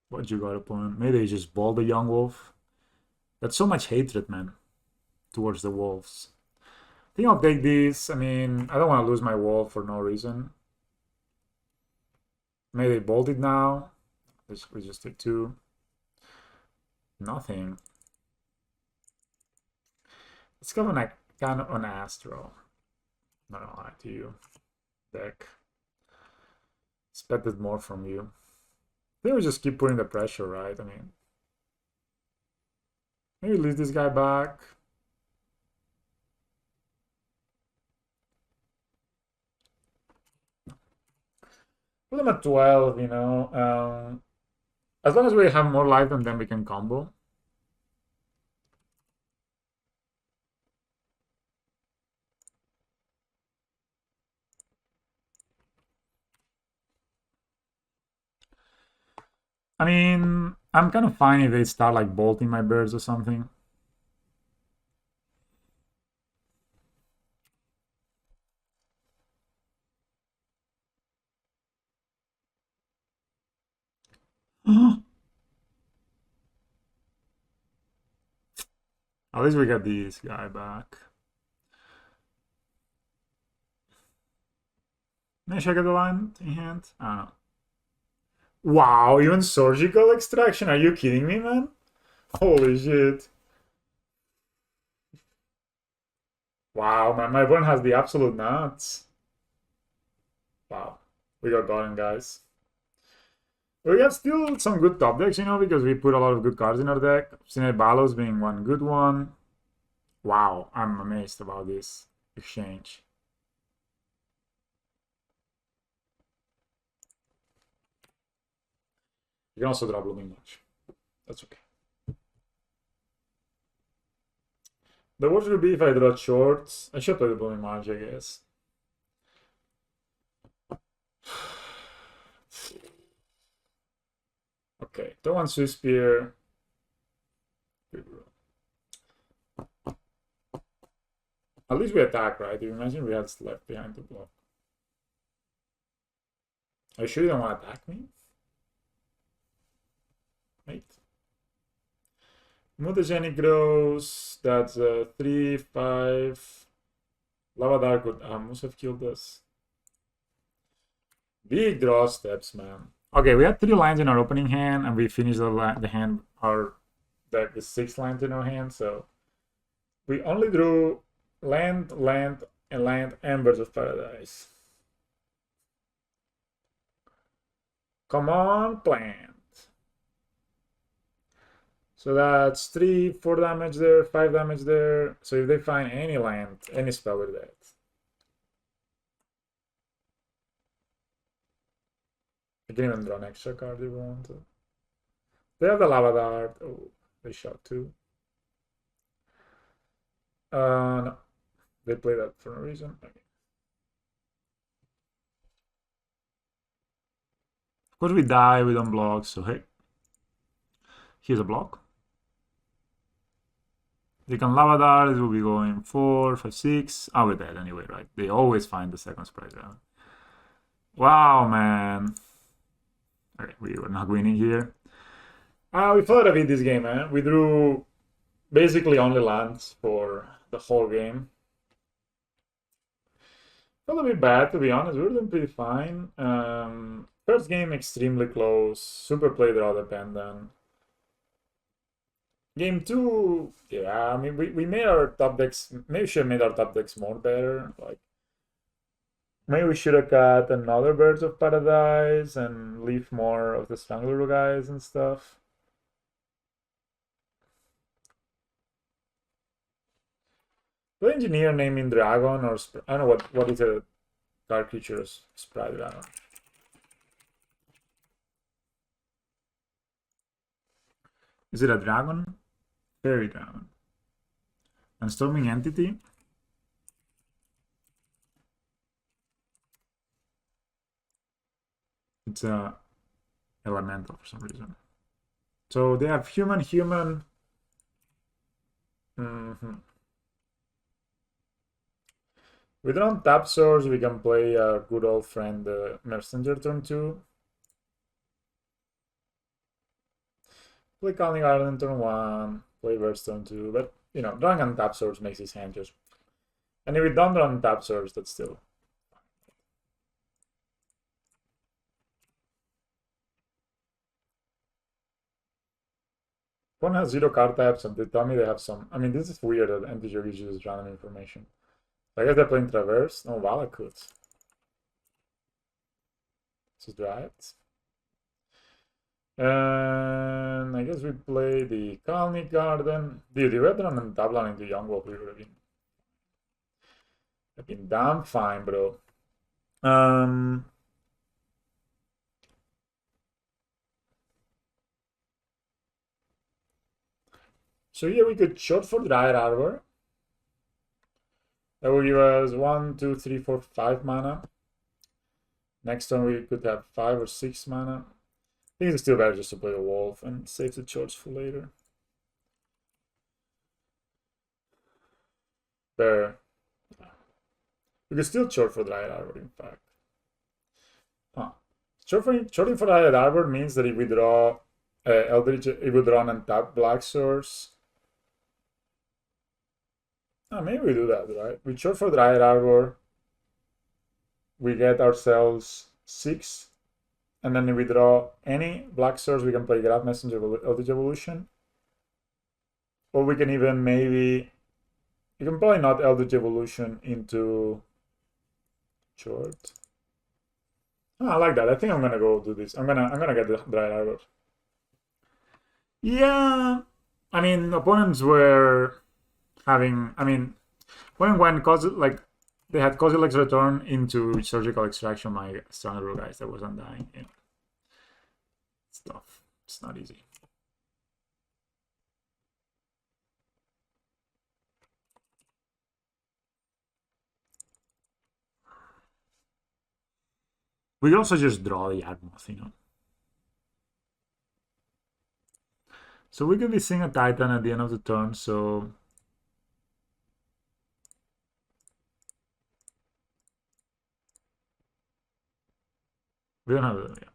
What you got upon? Maybe they just ball the Young Wolf. That's so much hatred, man, towards the wolves. I think I'll take this. I mean, I don't want to lose my wolf for no reason. Maybe they bolt it now. We just take 2. Nothing. It's kind of an Astro. Not gonna lie to you. Deck. Expected more from you. I think we just keep putting the pressure, right? I mean, maybe leave this guy back. Put them at 12, you know. As long as we have more life than them, we can combo. I mean, I'm kind of fine if they start like bolting my birds or something. At least we got this guy back. Maybe should I get the line in hand? I don't know. Wow, even surgical extraction? Are you kidding me, man? Holy shit. Wow, man, my opponent has the absolute nuts. Wow, we got Garen, guys. We have still some good top decks, you know, because we put a lot of good cards in our deck. Cine Balos being one good one. Wow, I'm amazed about this exchange. You can also draw Blooming March. That's okay. The worst would be if I draw shorts. I should play the Blooming March, I guess. Okay, don't want Swiss Spear. At least we attack, right? You imagine we had left behind to block. Are you sure you don't want to attack me? Wait. Mutagenic grows. That's 3, 5. Lava Dark would must have killed us. Big draw steps, man. Okay, we had 3 lines in our opening hand, and we finished the hand, our deck with 6 lines in our hand, so we only drew land, land, and land, and Birds of Paradise. Come on, plant. So that's 3, 4 damage there, 5 damage there. So if they find any land, any spell with that. I can even draw an extra card if you want to. They have the Lava Dart. Oh, they shot 2. No. They play that for no reason. Okay. Of course we die, we don't block, so hey. Here's a block. They can Lava Dart, it will be going 4, 5, 6. Oh, we're dead anyway, right? They always find the second sprite round. Wow, man. Okay, we were not winning here. We thought of it this game, man. We drew basically only lands for the whole game. Felt a bit bad, to be honest. We were doing pretty fine. First game, extremely close. Super play draw dependent. Game 2, yeah, I mean, we made our top decks, maybe we should have made our top decks more better. Like, maybe we should have got another Birds of Paradise and leave more of the Strangler guys and stuff. The engineer naming Dragon or I don't know what is a dark creature's sprite dragon. Is it a dragon? Fairy dragon. And storming entity? It's a elemental for some reason. So they have human. With untap source, we can play our good old friend Messenger turn 2. Play Calling Island turn 1, play Verse turn 2, but you know, drawing untap source makes his hand just. And if we don't draw untap source, that's still. One has 0 card types, and they tell me they have some. I mean, this is weird that integer uses random information. I guess they're playing Traverse. No, Valakut. This is right. And I guess we play the Colony Garden. Dude, the Veteran and Tablan into Yawgmoth, we would have been damn fine, bro. So here we could short for Dryad Arbor. That will give us 1, 2, 3, 4, 5 mana. Next turn we could have 5 or 6 mana. I think it's still better just to play a Wolf and save the charge for later. There. We could still short for Dryad Arbor, in fact. Shorting for Dryad Arbor means that if we draw Eldritch, if we draw an untapped black source. Maybe we do that, right? We short for Dryad Arbor. We get ourselves 6. And then if we draw any black source, we can play Grab Messenger Eldritch Evolution. Or we can even maybe. You can probably not Eldritch Evolution into short. I like that. I think I'm gonna go do this. I'm gonna get the Dryad Arbor. Yeah, I mean, opponents were having. I mean, when like they had Kozilek's return into surgical extraction, my Strangler guys that was undying. You know, it's tough. It's not easy. We also just draw the Yawgmoth, you know. So we could be seeing a Titan at the end of the turn, so. We don't have it, yeah.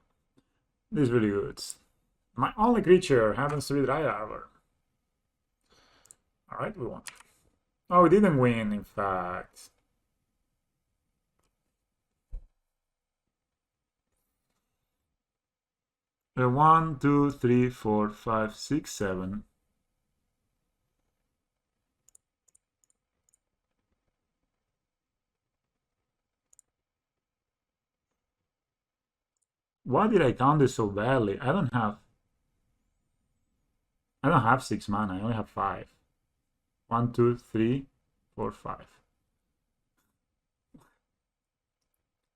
This is really good. My only creature happens to be Dryad Arbor. Alright, we won. Oh, we didn't win, in fact. 1, 2, 3, 4, 5, 6, 7. Why did I count this so badly? I don't have 6 mana, I only have 5. 1, 2, 3, 4, 5.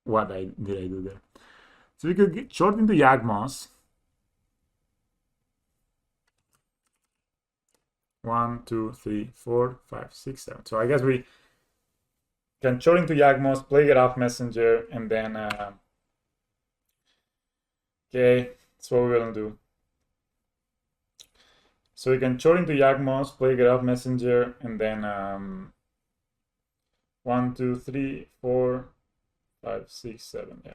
Did I do there? So we could get short into Yawgmoth. 1, 2, 3, 4, 5, 6, 7. So I guess we can short into Yawgmoth, play it off Messenger, and then okay, that's what we're gonna do. So we can short into Yawgmoth, play it off Messenger, and then 1, 2, 3, 4, 5, 6, 7. Yeah.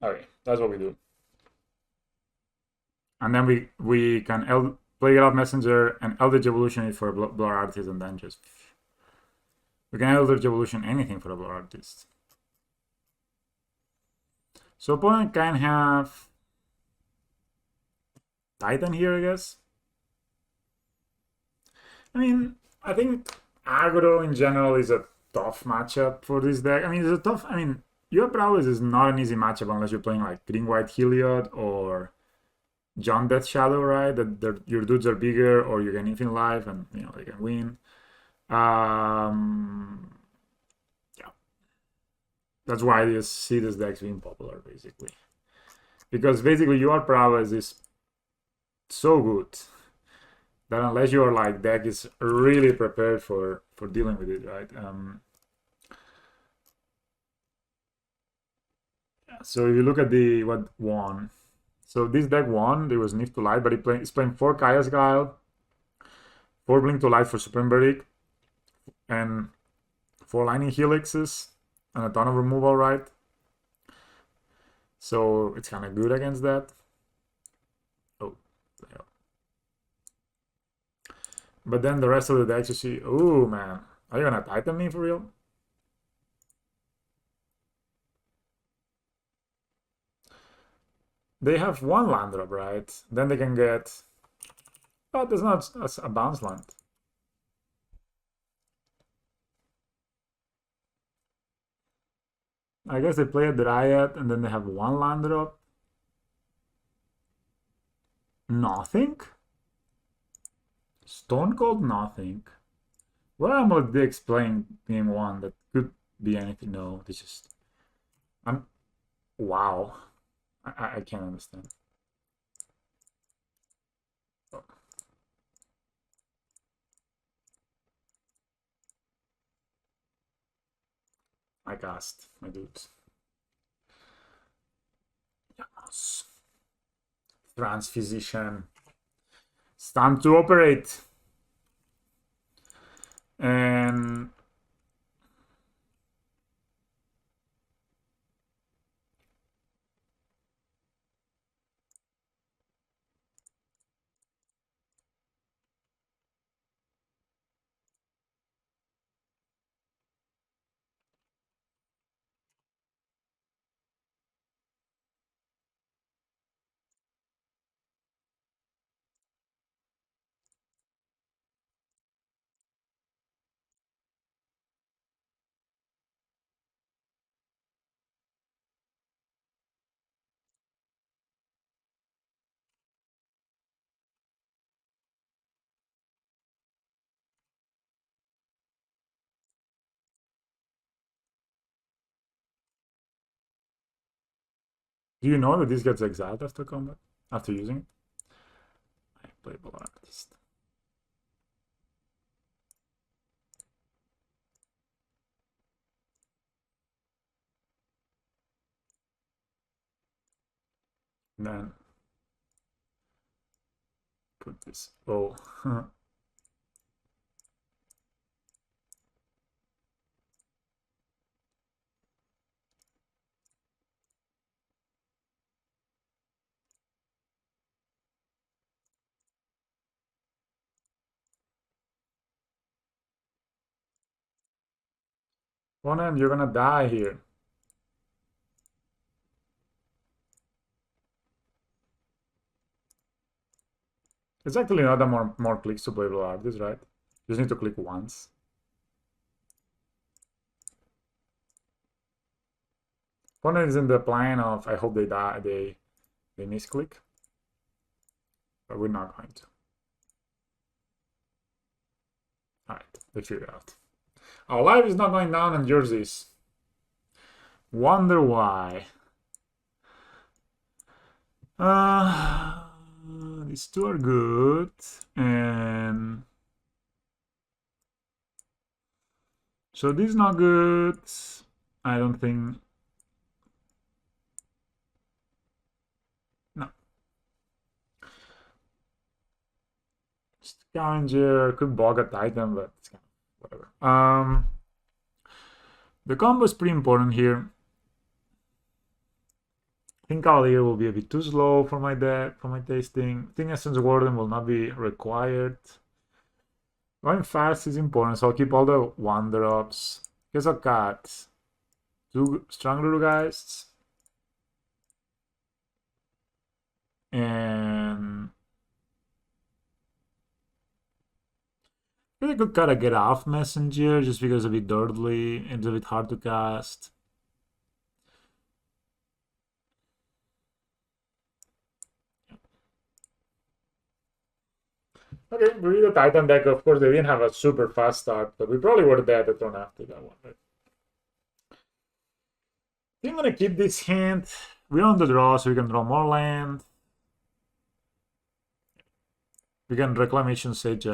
Okay, that's what we do. And then we can play it off Messenger and Eldritch Evolution it for Blood Artist, and then just we can Eldritch Evolution anything for a Blood Artist. So opponent can have Titan here, I guess. I mean, I think aggro in general is a tough matchup for this deck. I mean, it's a tough. I mean, your prowess is not an easy matchup unless you're playing like Green White Heliod or John Death Shadow, right? That your dudes are bigger, or you can infinite life and they can win. Yeah, that's why you see this deck being popular, basically, because basically your prowess is so good that unless your like deck is really prepared for dealing with it, right? So if you look at what won, so this deck won. There was Nif to Light, but it's playing 4 Chaos Guile, 4 Blink to Light for Supreme Verdict, and 4 Lightning Helixes, and a ton of removal, right? So it's kind of good against that. Oh, but then the rest of the decks you see, oh man, are you gonna Titan me for real? They have 1 land drop, right? Then they can get. Oh, there's not a bounce land. I guess they play a Dryad and then they have 1 land drop. Nothing? Stone Cold Nothing. Well, I'm gonna explain Game 1 that could be anything. No, this is. I'm. Wow. I can't understand. I cast my dudes. Yes. Trans Physician. It's time to operate. And do you know that this gets exiled after combat? After using it? I play Blood Artist. And then put this. Oh. Conan, you're gonna die here. It's actually not that more clicks to play Artist, right? You just need to click once. Opponent is in the plan of I hope they die, they misclick. But we're not going to. Alright, they figure it out. Our life is not going down and yours is. Wonder why. These two are good, and so this is not good. I don't think. No. Scavenger could bog a Titan, but it's kind of whatever. The combo is pretty important here. I think Cavalier will be a bit too slow for my deck, for my tasting. I think Essence Warden will not be required. Going fast is important, so I'll keep all the 1-drops. Here's a cat. 2 strong little guys. And I could kind of get off Messenger just because it's a bit dirtly. It's a bit hard to cast. Okay, we read the Titan deck. Of course, they didn't have a super fast start, but we probably were dead the turn after that one, right? I think I'm gonna keep this hand. We're on the draw, so we can draw more land. We can Reclamation Sage. We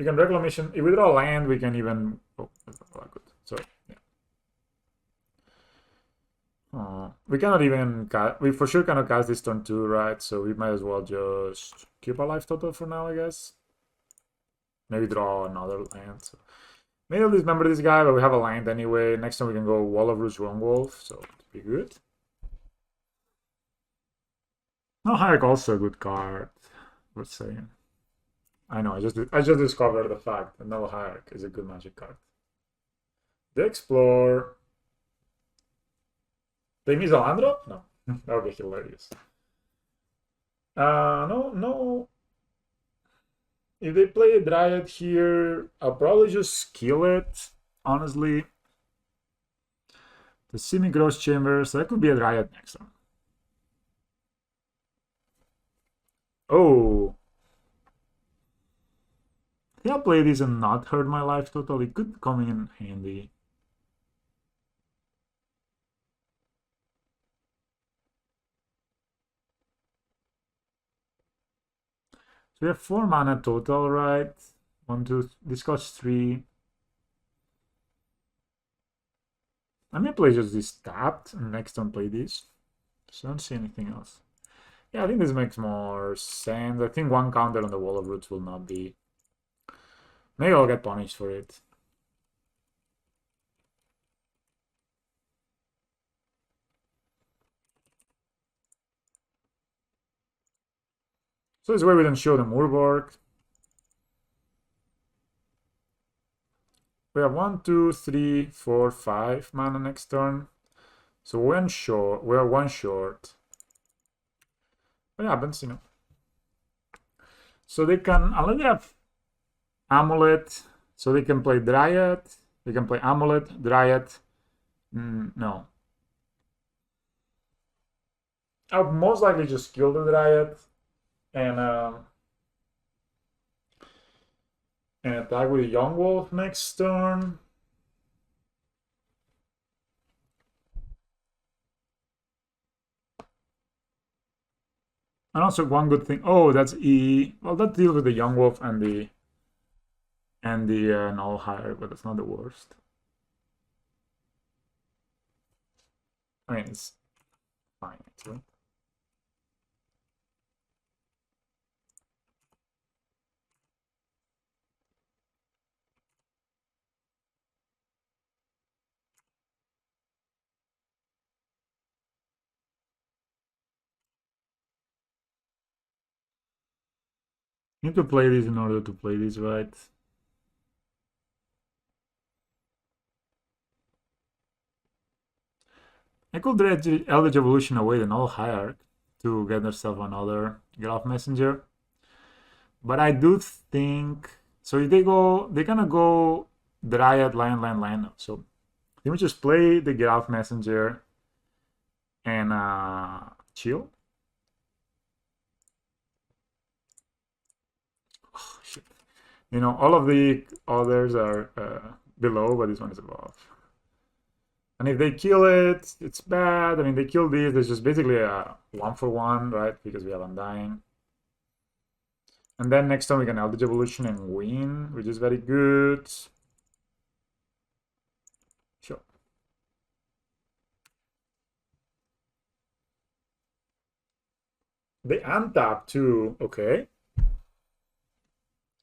can Reclamation. If we draw land, we can even. Oh, that's not good. So yeah. We cannot even cast. We for sure cannot cast this turn 2, right? So we might as well just keep our life total for now, I guess. Maybe draw another land. So maybe I'll dismember this guy, but we have a land anyway. Next time we can go Wall of Roots, Wrong Wolf, so it'll be good. No Hierarch also a good card. Let's say. I know. I just discovered the fact that No Hierarch is a good Magic card. The Explore. They miss a land drop? No. That would be hilarious. No. If they play a Dryad here, I'll probably just kill it, honestly. The Semi-Gross Chamber, so that could be a Dryad next time. Oh. I think I'll play this and not hurt my life total. It could come in handy. So we have 4 mana total, right? 1, 2, this costs 3. I may play just this tapped and next time play this. So I don't see anything else. Yeah, I think this makes more sense. I think 1 counter on the Wall of Roots will not be. Maybe I'll get punished for it. So this way we don't show the Murborg. We have 1, 2, 3, 4, 5 mana next turn. So we are 1 short. What happens, you know? So they can, unless they have Amulet, so they can play Dryad. They can play Amulet, Dryad. No. I'll most likely just kill the Dryad and attack with a Young Wolf next turn. And also one good thing. Oh, that's E. Well, that deals with the Young Wolf and the Null Hierarch, but that's not the worst. I mean, it's fine actually. You need to play this in order to play this right. I could dredge Eldritch Evolution away the Null Hierarch to get herself another Graph Messenger. But I do think so. If they go, they're gonna go Dryad, land. So let me just play the Graph Messenger and chill. Oh, shit. You know, all of the others are below, but this one is above. And if they kill it, it's bad. I mean, they kill this. There's just basically a 1-for-1, right? Because we have Undying. And then next time we can Eldritch Evolution and win, which is very good. Sure. They untap too. Okay.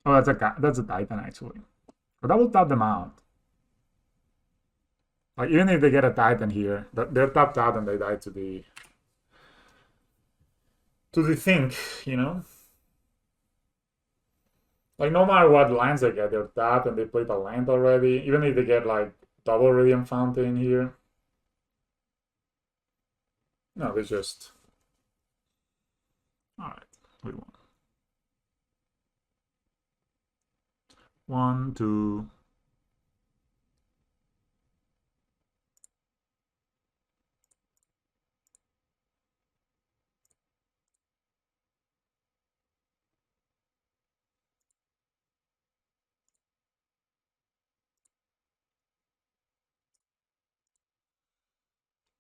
Oh, that's a Titan actually. But that will tap them out. Like even if they get a Titan here, they're tapped out and they die to the thing, you know? Like no matter what lands they get, they're tapped and they played a land already. Even if they get like double Radiant Fountain here. No, they just alright, we won. 1, 2.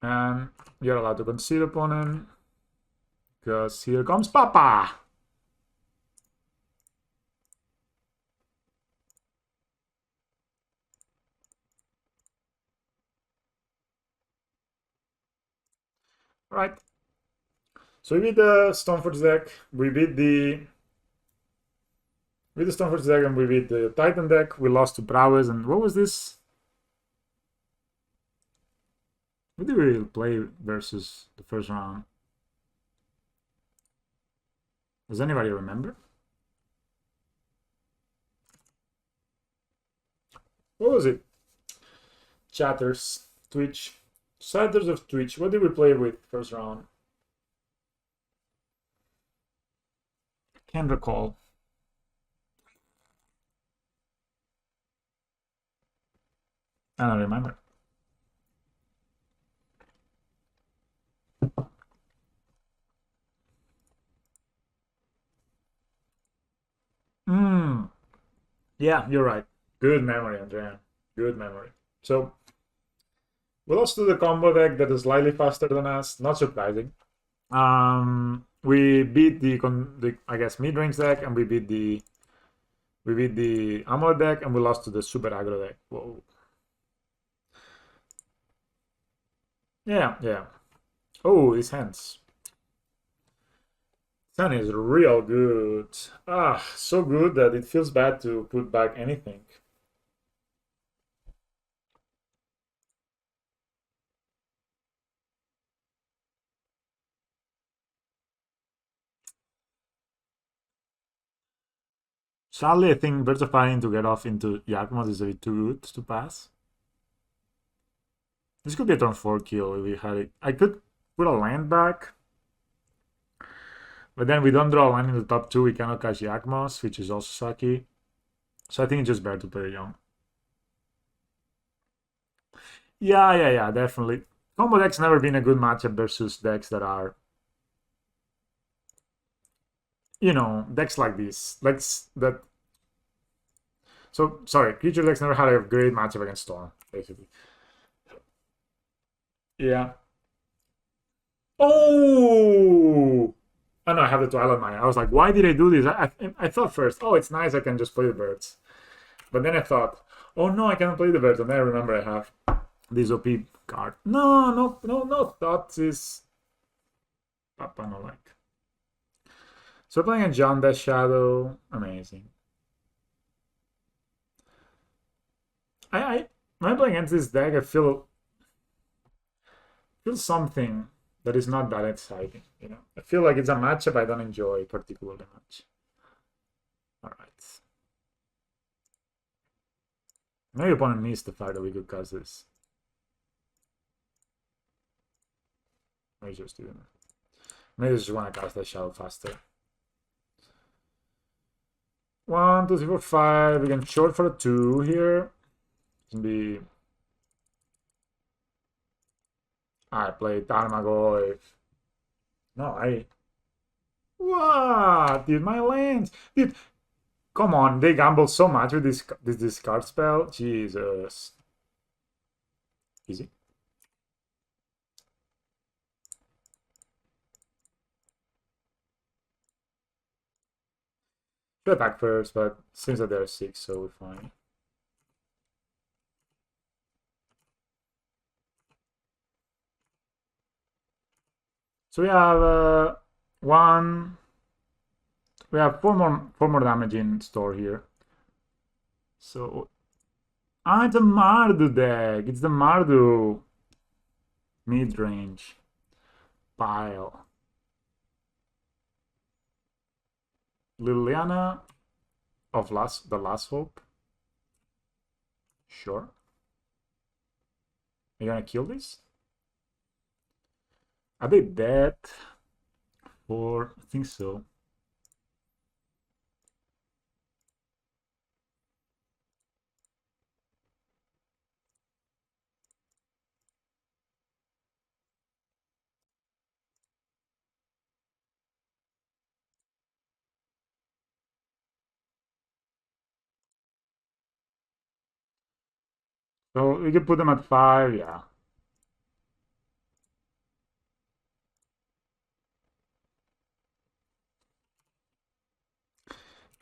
And you're allowed to concede opponent. Because here comes Papa! Right. So we beat the Stoneforge deck. We beat the Stoneforge deck and we beat the Titan deck. We lost to Prowess and what was this? What did we play versus the first round? Does anybody remember? What was it? Chatters, Twitch. Chatters of Twitch. What did we play with first round? Can't recall. I don't remember. Yeah, you're right. Good memory, Andrea. Good memory. So we lost to the combo deck that is slightly faster than us. Not surprising. We beat the I guess midrange deck, and we beat the Amulit deck, and we lost to the super aggro deck. Whoa. Yeah. Oh, his hands. Sun is real good. So good that it feels bad to put back anything. Sadly, I think Birds of Fire to get off into Yawgmoth is a bit too good to pass. This could be a turn 4 kill if we had it. I could put a land back. But then we don't draw a land in the top 2. We cannot catch Yawgmoth, which is also sucky. So I think it's just better to play young. Yeah, definitely. Combo deck's never been a good matchup versus decks that are, you know, decks like this. So, sorry, creature decks never had a great matchup against Storm, basically. Yeah. Oh! Oh no, I have the Twilight Maya. I was like, why did I do this? I thought first, oh, it's nice, I can just play the birds. But then I thought, oh no, I cannot play the birds. And then I remember I have this OP card. No. Thoughts is Papa no like. So playing a John Death Shadow, amazing. When I'm playing against this deck, I feel something that is not that exciting. You know, I feel like it's a matchup I don't enjoy particularly much. All right. Maybe opponent missed the fact that we could cast this. I just didn't. Maybe I just want to cast that shadow faster. 1, 2, 3, 4, 5. We can short for a 2 here. Can be. I play Tarmogoyf. No, What? Dude, my lands. Dude, come on. They gamble so much with this discard spell. Jesus. Easy. Should attack first, but seems that they're 6, so we're fine. So we have one. We have four more damage in store here. So it's a Mardu deck. It's the Mardu midrange pile. Liliana of the last hope. Sure. Are you gonna kill this? Are they dead? Or I think so. So we can put them at 5, yeah.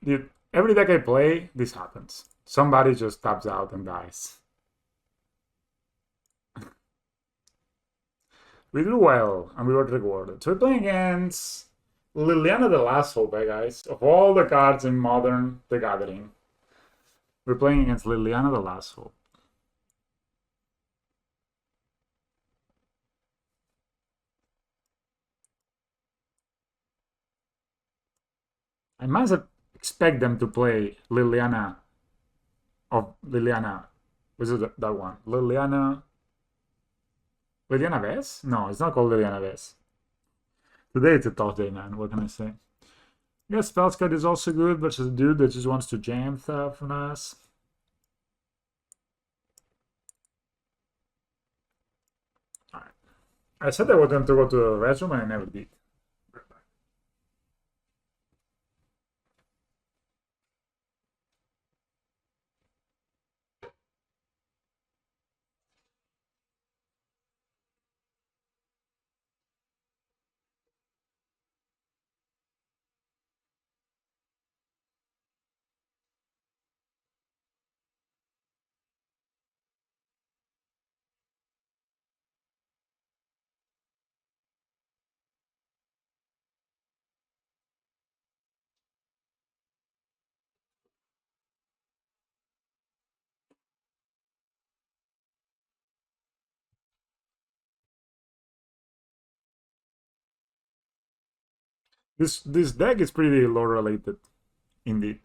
Dude, every deck I play, this happens. Somebody just taps out and dies. We do well, and we were rewarded. So we're playing against Liliana the Last Hope, guys. Of all the cards in Modern The Gathering, we're playing against Liliana the Last Hope. I must expect them to play Liliana of Liliana. Was it that one? Liliana Vess? No, it's not called Liliana Vess. Today it's a tough day, man. What can I say? Yeah, Spells card is also good, versus a dude that just wants to jam stuff from us. Alright. I said I was going to go to the restroom and I never did. This deck is pretty lore related, indeed.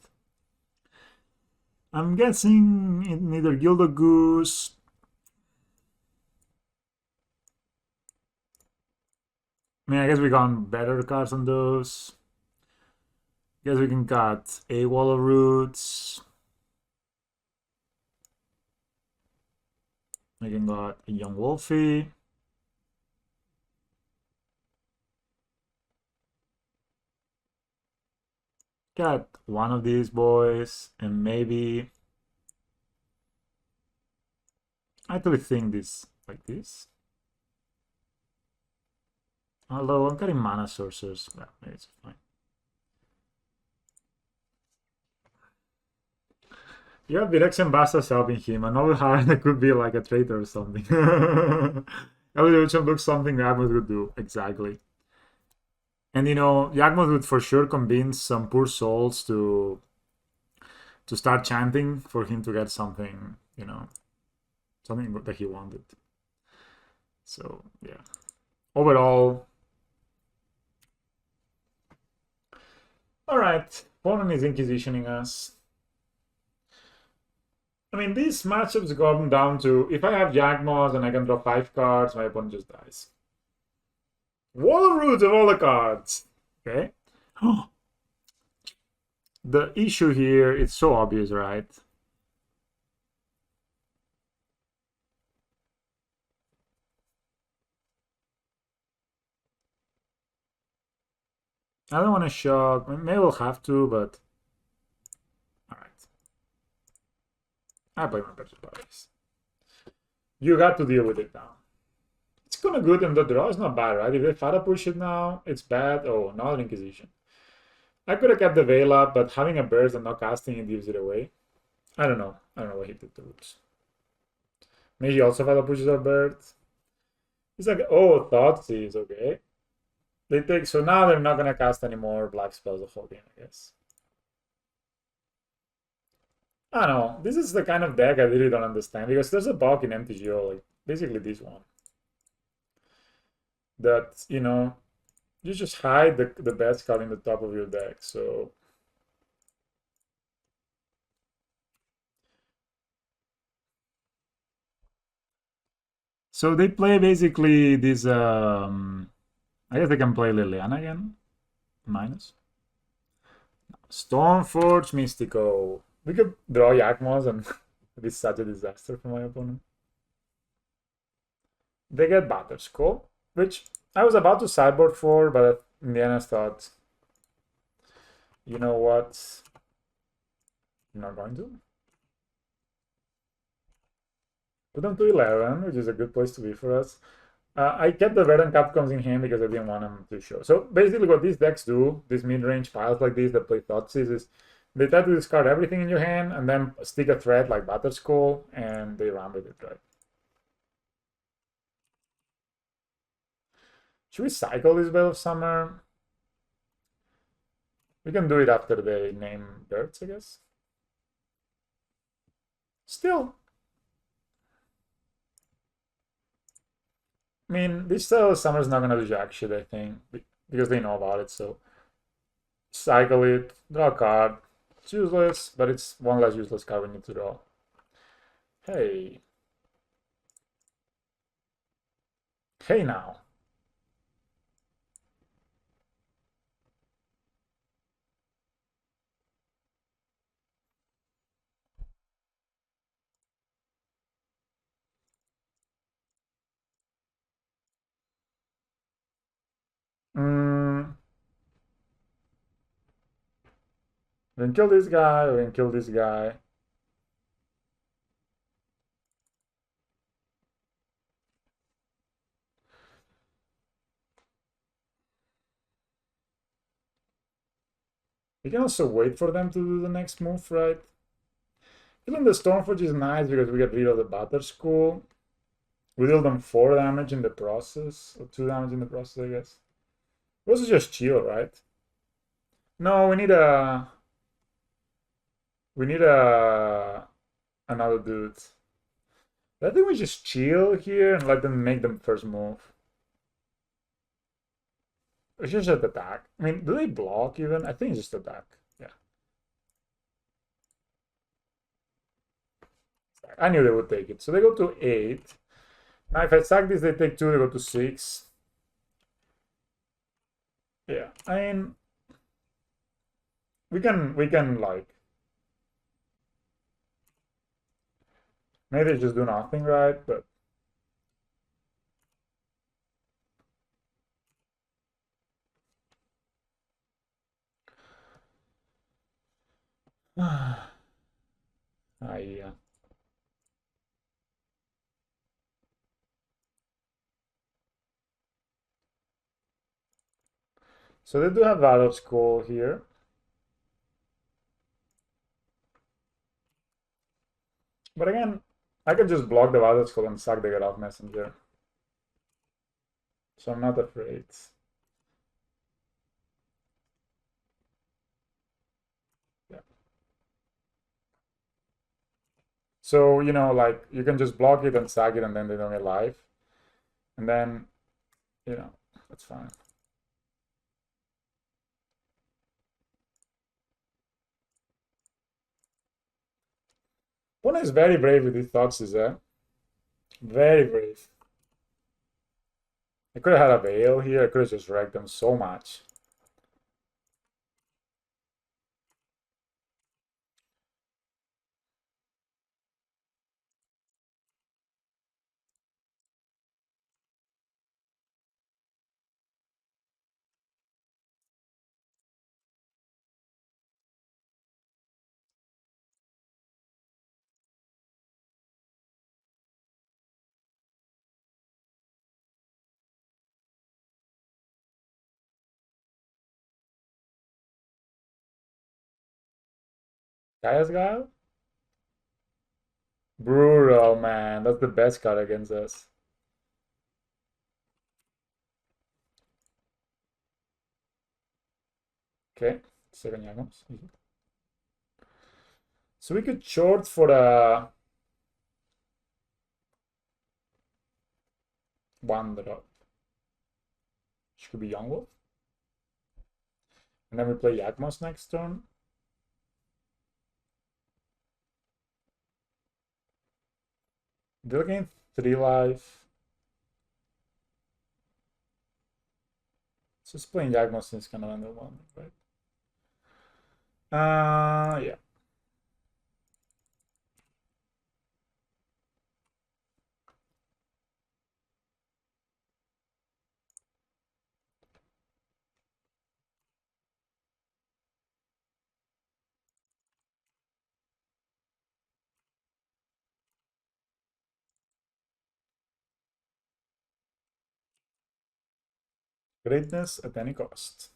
I'm guessing in either Guild of Goose. I mean, I guess we got better cards on those. Guess we can cut a Wall of Roots. We can got a Young Wolfie. Got one of these boys, and maybe I actually think this like this. Although I'm cutting mana sources, well, maybe it's fine. You have Phyrexian Bastards helping him. Another hard that could be like a traitor or something. Evolution looks something Yawgmoth would do, exactly. And you know, Yawgmoth would for sure convince some poor souls to start chanting for him to get something, you know, something that he wanted. So yeah. Overall, all right. Opponent is inquisitioning us. I mean, these matchups come down to if I have Yawgmoth and I can draw 5 cards, my opponent just dies. Wall of Roots of all the cards. Okay. The issue here, it's so obvious, right? I don't want to shock. Maybe we'll have to, but all right. I play my better players. You got to deal with it now. It's kind of good, and the draw is not bad, right? If they Fada push it now, it's bad. Oh, another Inquisition. I could have kept the Veil up, but having a burst and not casting it gives it away. I don't know. I don't know what he did to Roots. Maybe he also Fada pushes a bird. He's like, oh, Thoughtseize, okay. They take, so now they're not gonna cast any more black spells the whole game, I guess. I don't know. This is the kind of deck I really don't understand because there's a bulk in MTGO, like basically this one. That, you just hide the best card in the top of your deck. So they play basically this I guess they can play Liliana again. Minus. Stormforge Mystico. We could draw Yawgmoth and it'd be such a disaster for my opponent. They get Butterskull, which I was about to sideboard for, but in the end I thought, you know what? I'm not going to. Put them to 11, which is a good place to be for us. I kept the Verdant Capcoms in hand because I didn't want them to show. So basically what these decks do, these mid-range piles like these that play Thoughtseize, is they try to discard everything in your hand and then stick a threat like Butterskull, and they run with it, right? Should we cycle this Veil of Summer? We can do it after they name birds, I guess. Still, I mean, this Summer's not gonna do jack shit, I think, because they know about it, so cycle it, draw a card. It's useless, but it's one less useless card we need to draw. Hey. Hey now. We can kill this guy, we can kill this guy. We can also wait for them to do the next move, right? Even the Stormforge is nice because we get rid of the Butterskull. We deal them 4 damage in the process, or 2 damage in the process, I guess. We also just chill, right? No, we need a... We need a... Another dude. I think we just chill here and let them make them first move. It's just an attack. I mean, do they block even? I think it's just attack. Yeah. I knew they would take it. So they go to 8. Now if I sack this, they take 2, they go to 6. Yeah, I mean, we can like maybe just do nothing, right? But yeah. So they do have Valor Skull here. But again, I could just block the Valor Skull and sack the Get Off Messenger. So I'm not afraid. Yeah. So, like, you can just block it and sack it and then they don't get life. And then, that's fine. Pona is very brave with his thoughts, is that? Very brave. I could have had a veil here. I could have just wrecked them so much. Gaya's Guile? Brutal, man. That's the best card against us. Okay, second Yawgmoth. So we could short for a one drop. Which could be Yawgmoth. And then we play Yawgmoth next turn. They'll gain 3 life. So just playing Yawgmoth is kind of underwhelming, right? Yeah. Greatness at any cost.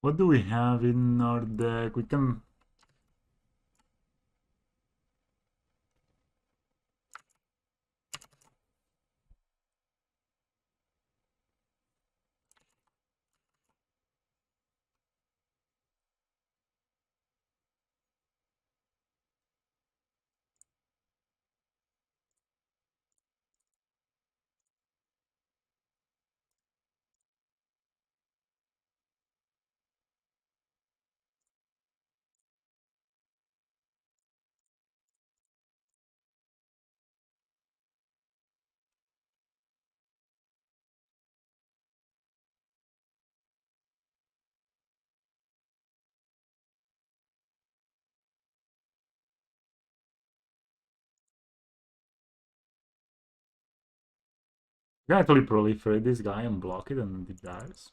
What do we have in our deck? We can... We can actually proliferate this guy and block it and it dies.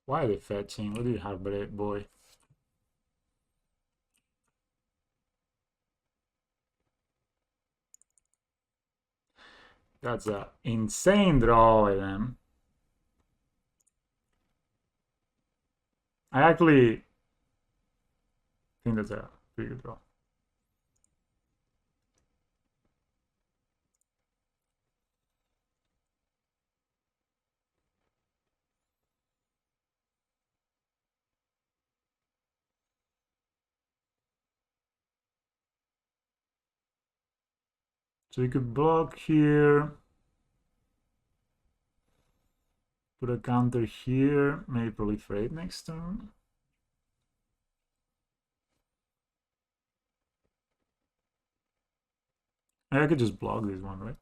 Why are they fetching? What do you have, boy? That's a insane draw by them. I actually think that's a pretty good draw. So you could block here. Put a counter here. Maybe proliferate next turn. I could just block this one, right?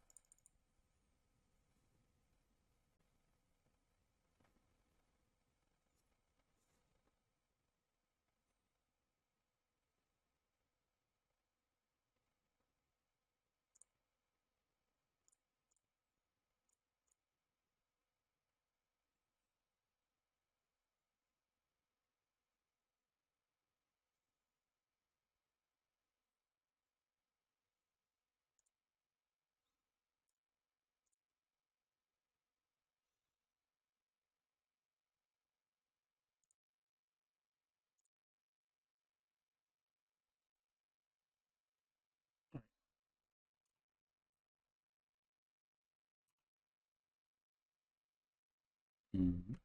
Mhm.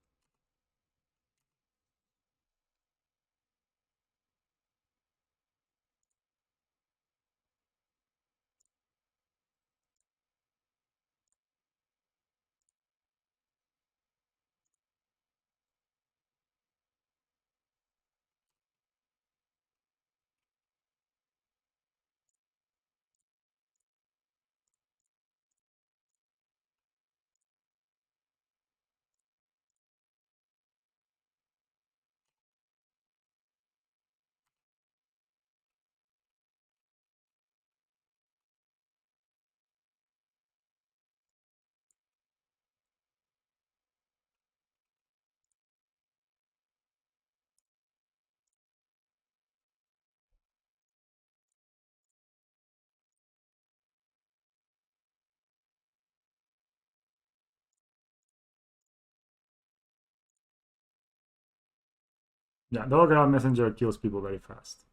Yeah, the Overground Messenger kills people very fast.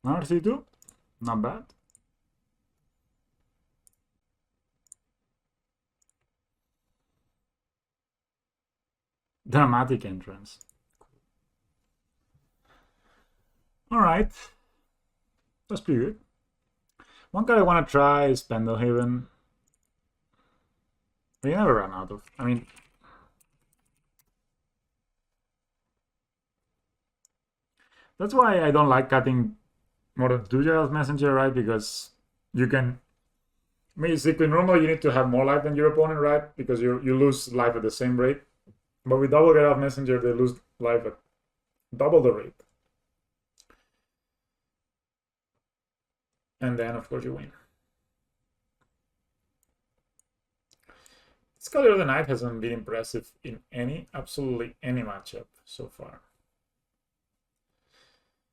RC2, not bad. Dramatic entrance. All right, that's pretty good. One card I want to try is Pendelhaven. We never run out of. I mean, that's why I don't like cutting more than 2 Giles Messenger, right? Because you can basically normally you need to have more life than your opponent, right? Because you lose life at the same rate. But with double Giles Messenger, they lose life at double the rate. And then, of course, you win. Scholar of the Night hasn't been impressive in absolutely any matchup so far.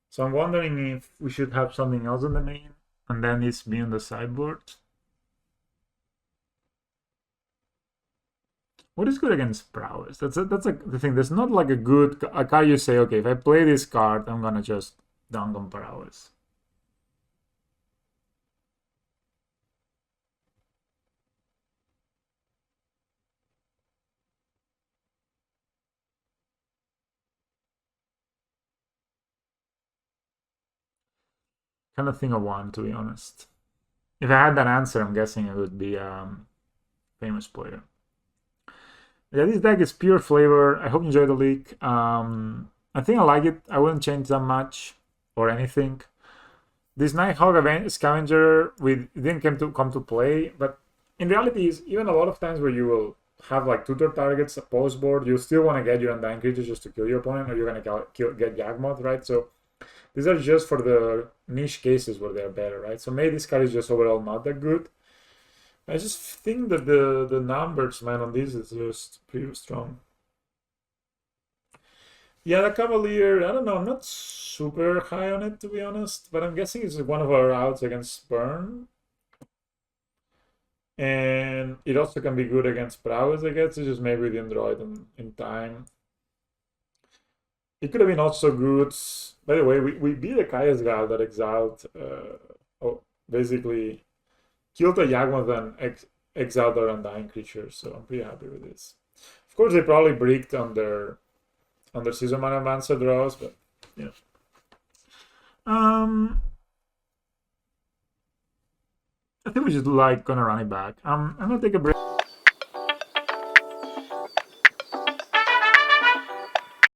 So I'm wondering if we should have something else in the main, and then it's be on the sideboard. What is good against prowess? That's the thing. There's not like a card you say, okay, if I play this card, I'm gonna just dunk on prowess. Kind of think of one, to be honest. If I had that answer, I'm guessing it would be famous player. Yeah, this deck is pure flavor. I hope you enjoy the leak. I think I like it. I wouldn't change that much or anything. This Nighthawk Scavenger didn't come to play, but in reality, is even a lot of times where you will have like tutor targets post board, you still want to get your Undying creatures just to kill your opponent, or you're gonna get Yawgmoth, right? So these are just for the niche cases where they're better, right? So maybe this card is just overall not that good. I just think that the numbers, man, on this is just pretty strong. Yeah, the Cavalier, I don't know, I'm not super high on it, to be honest, but I'm guessing it's one of our outs against Burn. And it also can be good against prowess, I guess. It's just maybe we didn't draw it in time. It could have been also good. By the way, we beat a Kaya's guy that exiled, basically killed a Yawgmoth and exiled our Undying creature, so I'm pretty happy with this. Of course, they probably bricked on their Season Mana Advancer draws, but yeah. I think we just like gonna run it back. I'm gonna take a break.